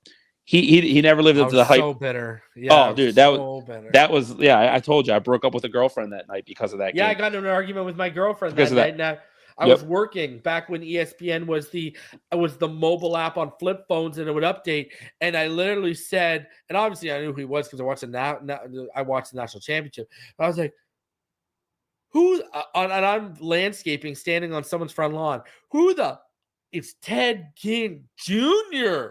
he never lived up to the hype. So bitter. Yeah, dude, that was I told you I broke up with a girlfriend that night because of that. Yeah, game. I got in an argument with my girlfriend that night. Now I was working back when ESPN was the mobile app on flip phones, and it would update. And I literally said, and obviously I knew who he was because I watched the national championship. But I was like, who? And I'm landscaping, standing on someone's front lawn. It's Ted Ginn Jr.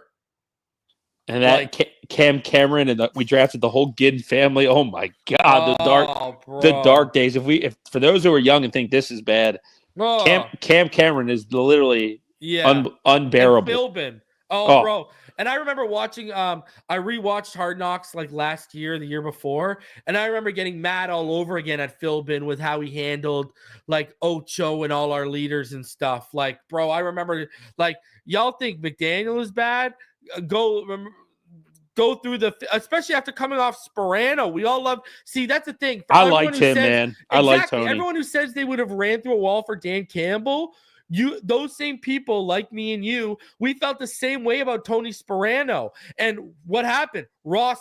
And that Cam Cameron, and we drafted the whole Ginn family. Oh my God, the dark days. If for those who are young and think this is bad, Cam Cameron is literally unbearable. Philbin. Bro. And I remember watching, I rewatched Hard Knocks like last year, the year before. And I remember getting mad all over again at Philbin with how he handled like Ocho and all our leaders and stuff. Like, bro, I remember like, y'all think McDaniel is bad? Go through especially after coming off Sperano. We all love, that's the thing. I liked him, man. I like Tony. Everyone who says they would have ran through a wall for Dan Campbell, those same people like me and you, we felt the same way about Tony Sperano. And what happened? Ross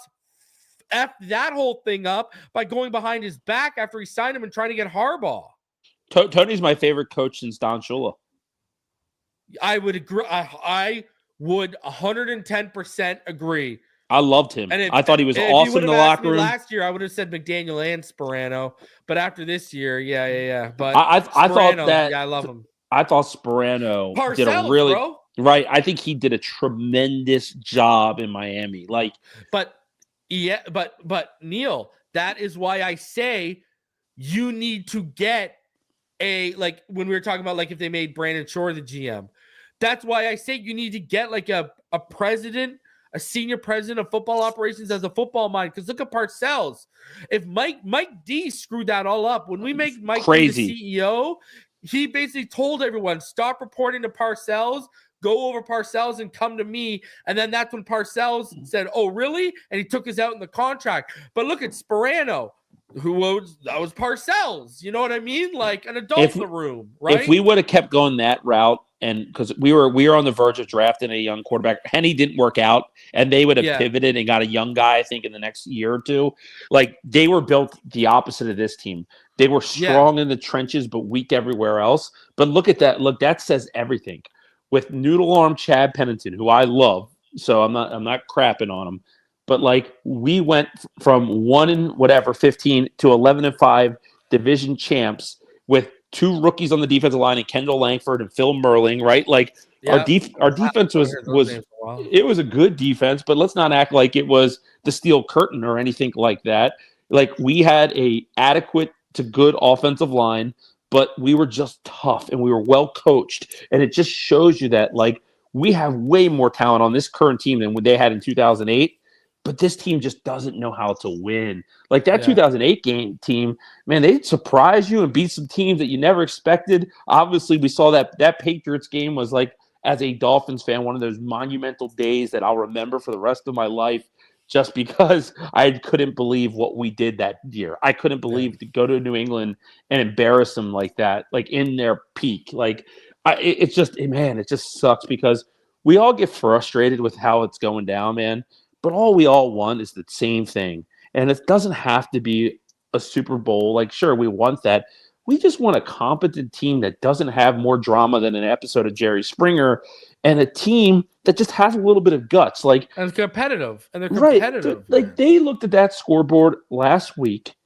effed that whole thing up by going behind his back after he signed him and trying to get Harbaugh. Tony's my favorite coach since Don Shula. I would agree. I would 110% agree. I loved him. I thought he was awesome in the locker room. Last year, I would have said McDaniel and Sperano, but after this year, But I thought that. I love him. I thought Sperano did a really right. I think he did a tremendous job in Miami. But Neal, that is why I say you need to get when we were talking about if they made Brandon Shore the GM. That's why I say you need to get a president, a senior president of football operations as a football mind. Because look at Parcells. If Mike D screwed that all up, when we make Mike D the CEO, he basically told everyone, stop reporting to Parcells, go over Parcells and come to me. And then that's when Parcells said, oh, really? And he took us out in the contract. But look at Sperano. That was Parcells. You know what I mean? Like an adult in the room, right? If we would have kept going that route, and because we were on the verge of drafting a young quarterback, Henny didn't work out, and they would have pivoted and got a young guy, I think, in the next year or two. Like, they were built the opposite of this team. They were strong in the trenches, but weak everywhere else. But look at that. Look, that says everything. With noodle arm Chad Pennington, who I love, so I'm not crapping on him. But we went from 1-15 to 11-5 division champs with 2 rookies on the defensive line, and Kendall Langford and Phil Merling, right? Our defense was it was a good defense, but let's not act like it was the steel curtain or anything like that. We had a adequate to good offensive line, but we were just tough and we were well coached, and it just shows you that we have way more talent on this current team than what they had in 2008. But this team just doesn't know how to win. 2008 team, man, they surprised you and beat some teams that you never expected. Obviously, we saw that Patriots game was as a Dolphins fan, one of those monumental days that I'll remember for the rest of my life, just because I couldn't believe what we did that year. I couldn't believe to go to New England and embarrass them like that, in their peak. It just sucks because we all get frustrated with how it's going down, man. But all we all want is the same thing. And it doesn't have to be a Super Bowl. Sure, we want that. We just want a competent team that doesn't have more drama than an episode of Jerry Springer, and a team that just has a little bit of guts. And competitive. And they're competitive. Right. They looked at that scoreboard last week.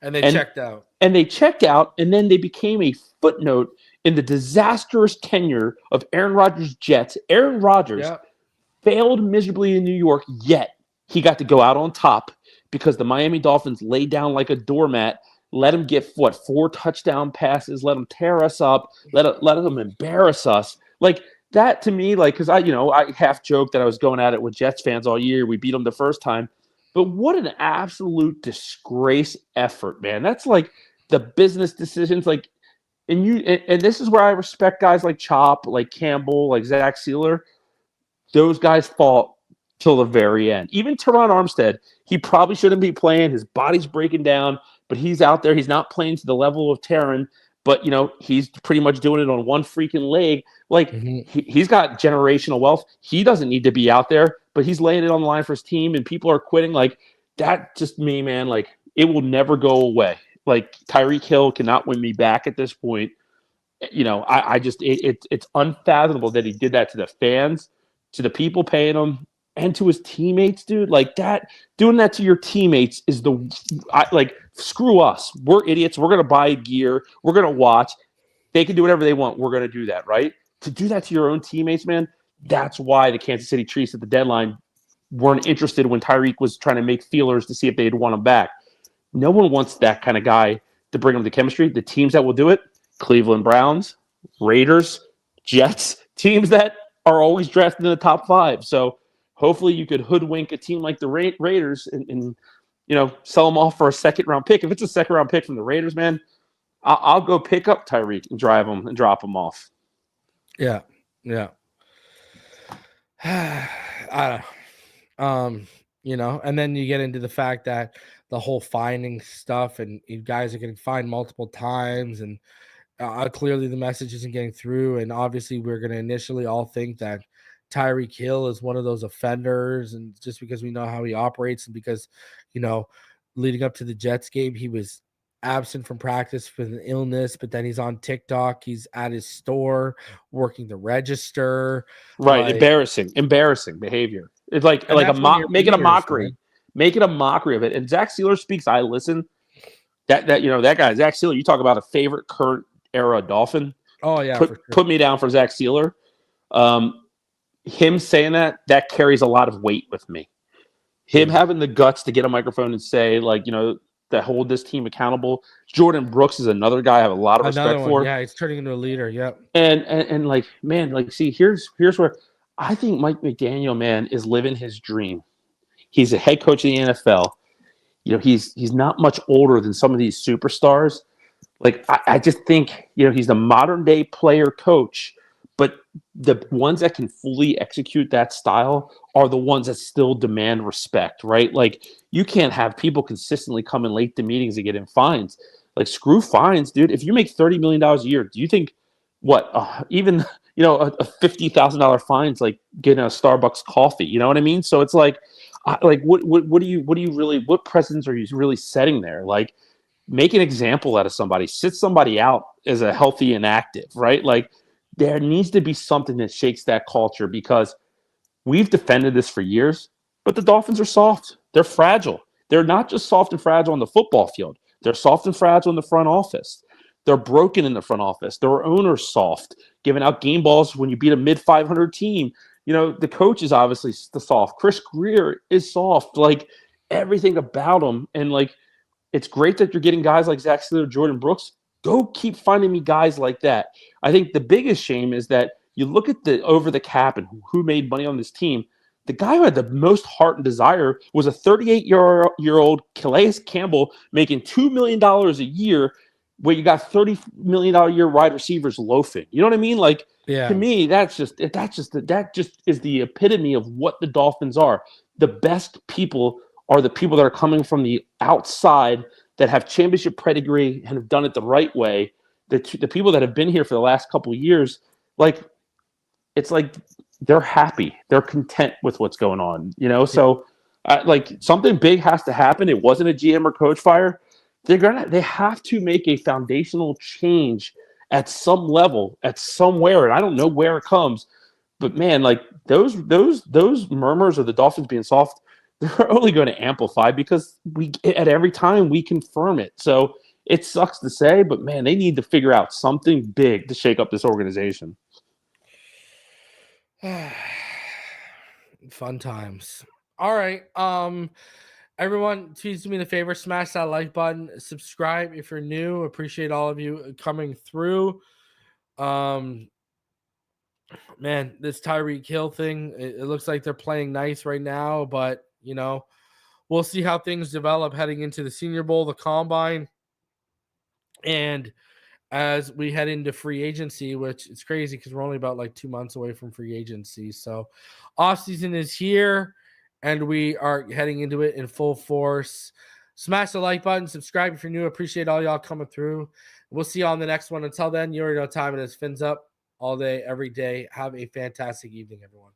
And they checked out. And they checked out, and then they became a footnote in the disastrous tenure of Aaron Rodgers' Jets. Aaron Rodgers failed miserably in New York, yet he got to go out on top because the Miami Dolphins laid down like a doormat, let them get, 4 touchdown passes, let them tear us up, let them embarrass us. Like, that to me, like, because I half joked that I was going at it with Jets fans all year. We beat them the first time. But what an absolute disgrace effort, man. That's like the business decisions. Like, and this is where I respect guys like Chop, like Campbell, like Zach Sealer. Those guys fought till the very end. Even Teron Armstead, he probably shouldn't be playing. His body's breaking down, but he's out there. He's not playing to the level of Teron, but, he's pretty much doing it on one freaking leg. Like, he's got generational wealth. He doesn't need to be out there, but he's laying it on the line for his team, and people are quitting. Like, that just me, man. Like, it will never go away. Like, Tyreek Hill cannot win me back at this point. It's unfathomable that he did that to the fans, to the people paying him, and to his teammates, dude. Like, that, doing that to your teammates is screw us. We're idiots. We're going to buy gear. We're going to watch. They can do whatever they want. We're going to do that, right? To do that to your own teammates, man, that's why the Kansas City Chiefs at the deadline weren't interested when Tyreek was trying to make feelers to see if they'd want him back. No one wants that kind of guy to bring them to chemistry. The teams that will do it, Cleveland Browns, Raiders, Jets, teams that are always drafted in the top 5. So hopefully you could hoodwink a team like the Raiders and sell them off for a second-round pick. If it's a second-round pick from the Raiders, man, I'll go pick up Tyreek and drive him and drop him off. Yeah. I don't and then you get into the fact that the whole finding stuff, and you guys are getting fined multiple times, and clearly the message isn't getting through. And obviously we're going to initially all think that Tyreek Hill is one of those offenders, and just because we know how he operates, and because, leading up to the Jets game, he was absent from practice with an illness, but then he's on TikTok. He's at his store working the register. Right. Like, embarrassing behavior. It's like making a mockery. Man. Make it a mockery of it. And Zach Sealer speaks. I listen. That guy, Zach Sealer, you talk about a favorite current era Dolphin. Oh, yeah. Put me down for Zach Sealer. Him saying that carries a lot of weight with me. Him having the guts to get a microphone and say, that hold this team accountable. Jordan Brooks is another guy I have a lot of respect for. Yeah, he's turning into a leader. Yep. And see, here's where I think Mike McDaniel, man, is living his dream. He's a head coach of the NFL. He's not much older than some of these superstars. Like, I just think, he's the modern day player coach, but the ones that can fully execute that style are the ones that still demand respect, right? Like, you can't have people consistently coming late to meetings and getting fines. Like, screw fines, dude. If you make $30 million a year, do you think even a $50,000 fine's like getting a Starbucks coffee? You know what I mean? So it's like what do you really, what precedents are you really setting there? Like, make an example out of somebody, sit somebody out as a healthy and active, right? Like, there needs to be something that shakes that culture, because we've defended this for years, but the Dolphins are soft. They're fragile. They're not just soft and fragile on the football field. They're soft and fragile in the front office. They're broken in the front office. Their owner's soft, giving out game balls when you beat a mid-500 team. The coach is obviously soft. Chris Grier is soft. Like, everything about him. And, like, it's great that you're getting guys like Zach Sealer, Jordan Brooks. Go keep finding me guys like that. I think the biggest shame is that you look at the over the cap and who made money on this team. The guy who had the most heart and desire was a 38-year-old Calais Campbell making $2 million a year, where you got $30 million a year wide receivers loafing. You know what I mean? Like, to me, that just is the epitome of what the Dolphins are. The best people are the people that are coming from the outside, that have championship pedigree and have done it the right way. The people that have been here for the last couple of years, like, it's like they're happy. They're content with what's going on, So, something big has to happen. It wasn't a GM or coach fire. They have to make a foundational change at some level, at somewhere, and I don't know where it comes. But man, like, those murmurs of the Dolphins being soft, they're only going to amplify, because at every time we confirm it. So it sucks to say, but man, they need to figure out something big to shake up this organization. Fun times. All right. Everyone, please do me the favor, smash that like button, subscribe if you're new. Appreciate all of you coming through. Man, this Tyreek Hill thing, it looks like they're playing nice right now, but we'll see how things develop heading into the Senior Bowl, the Combine, and as we head into free agency, which is crazy because we're only about like 2 months away from free agency. So offseason is here, and we are heading into it in full force. Smash the like button, subscribe if you're new. Appreciate all y'all coming through. We'll see you on the next one. Until then, you already know time it is. Fins up all day, every day. Have a fantastic evening, everyone.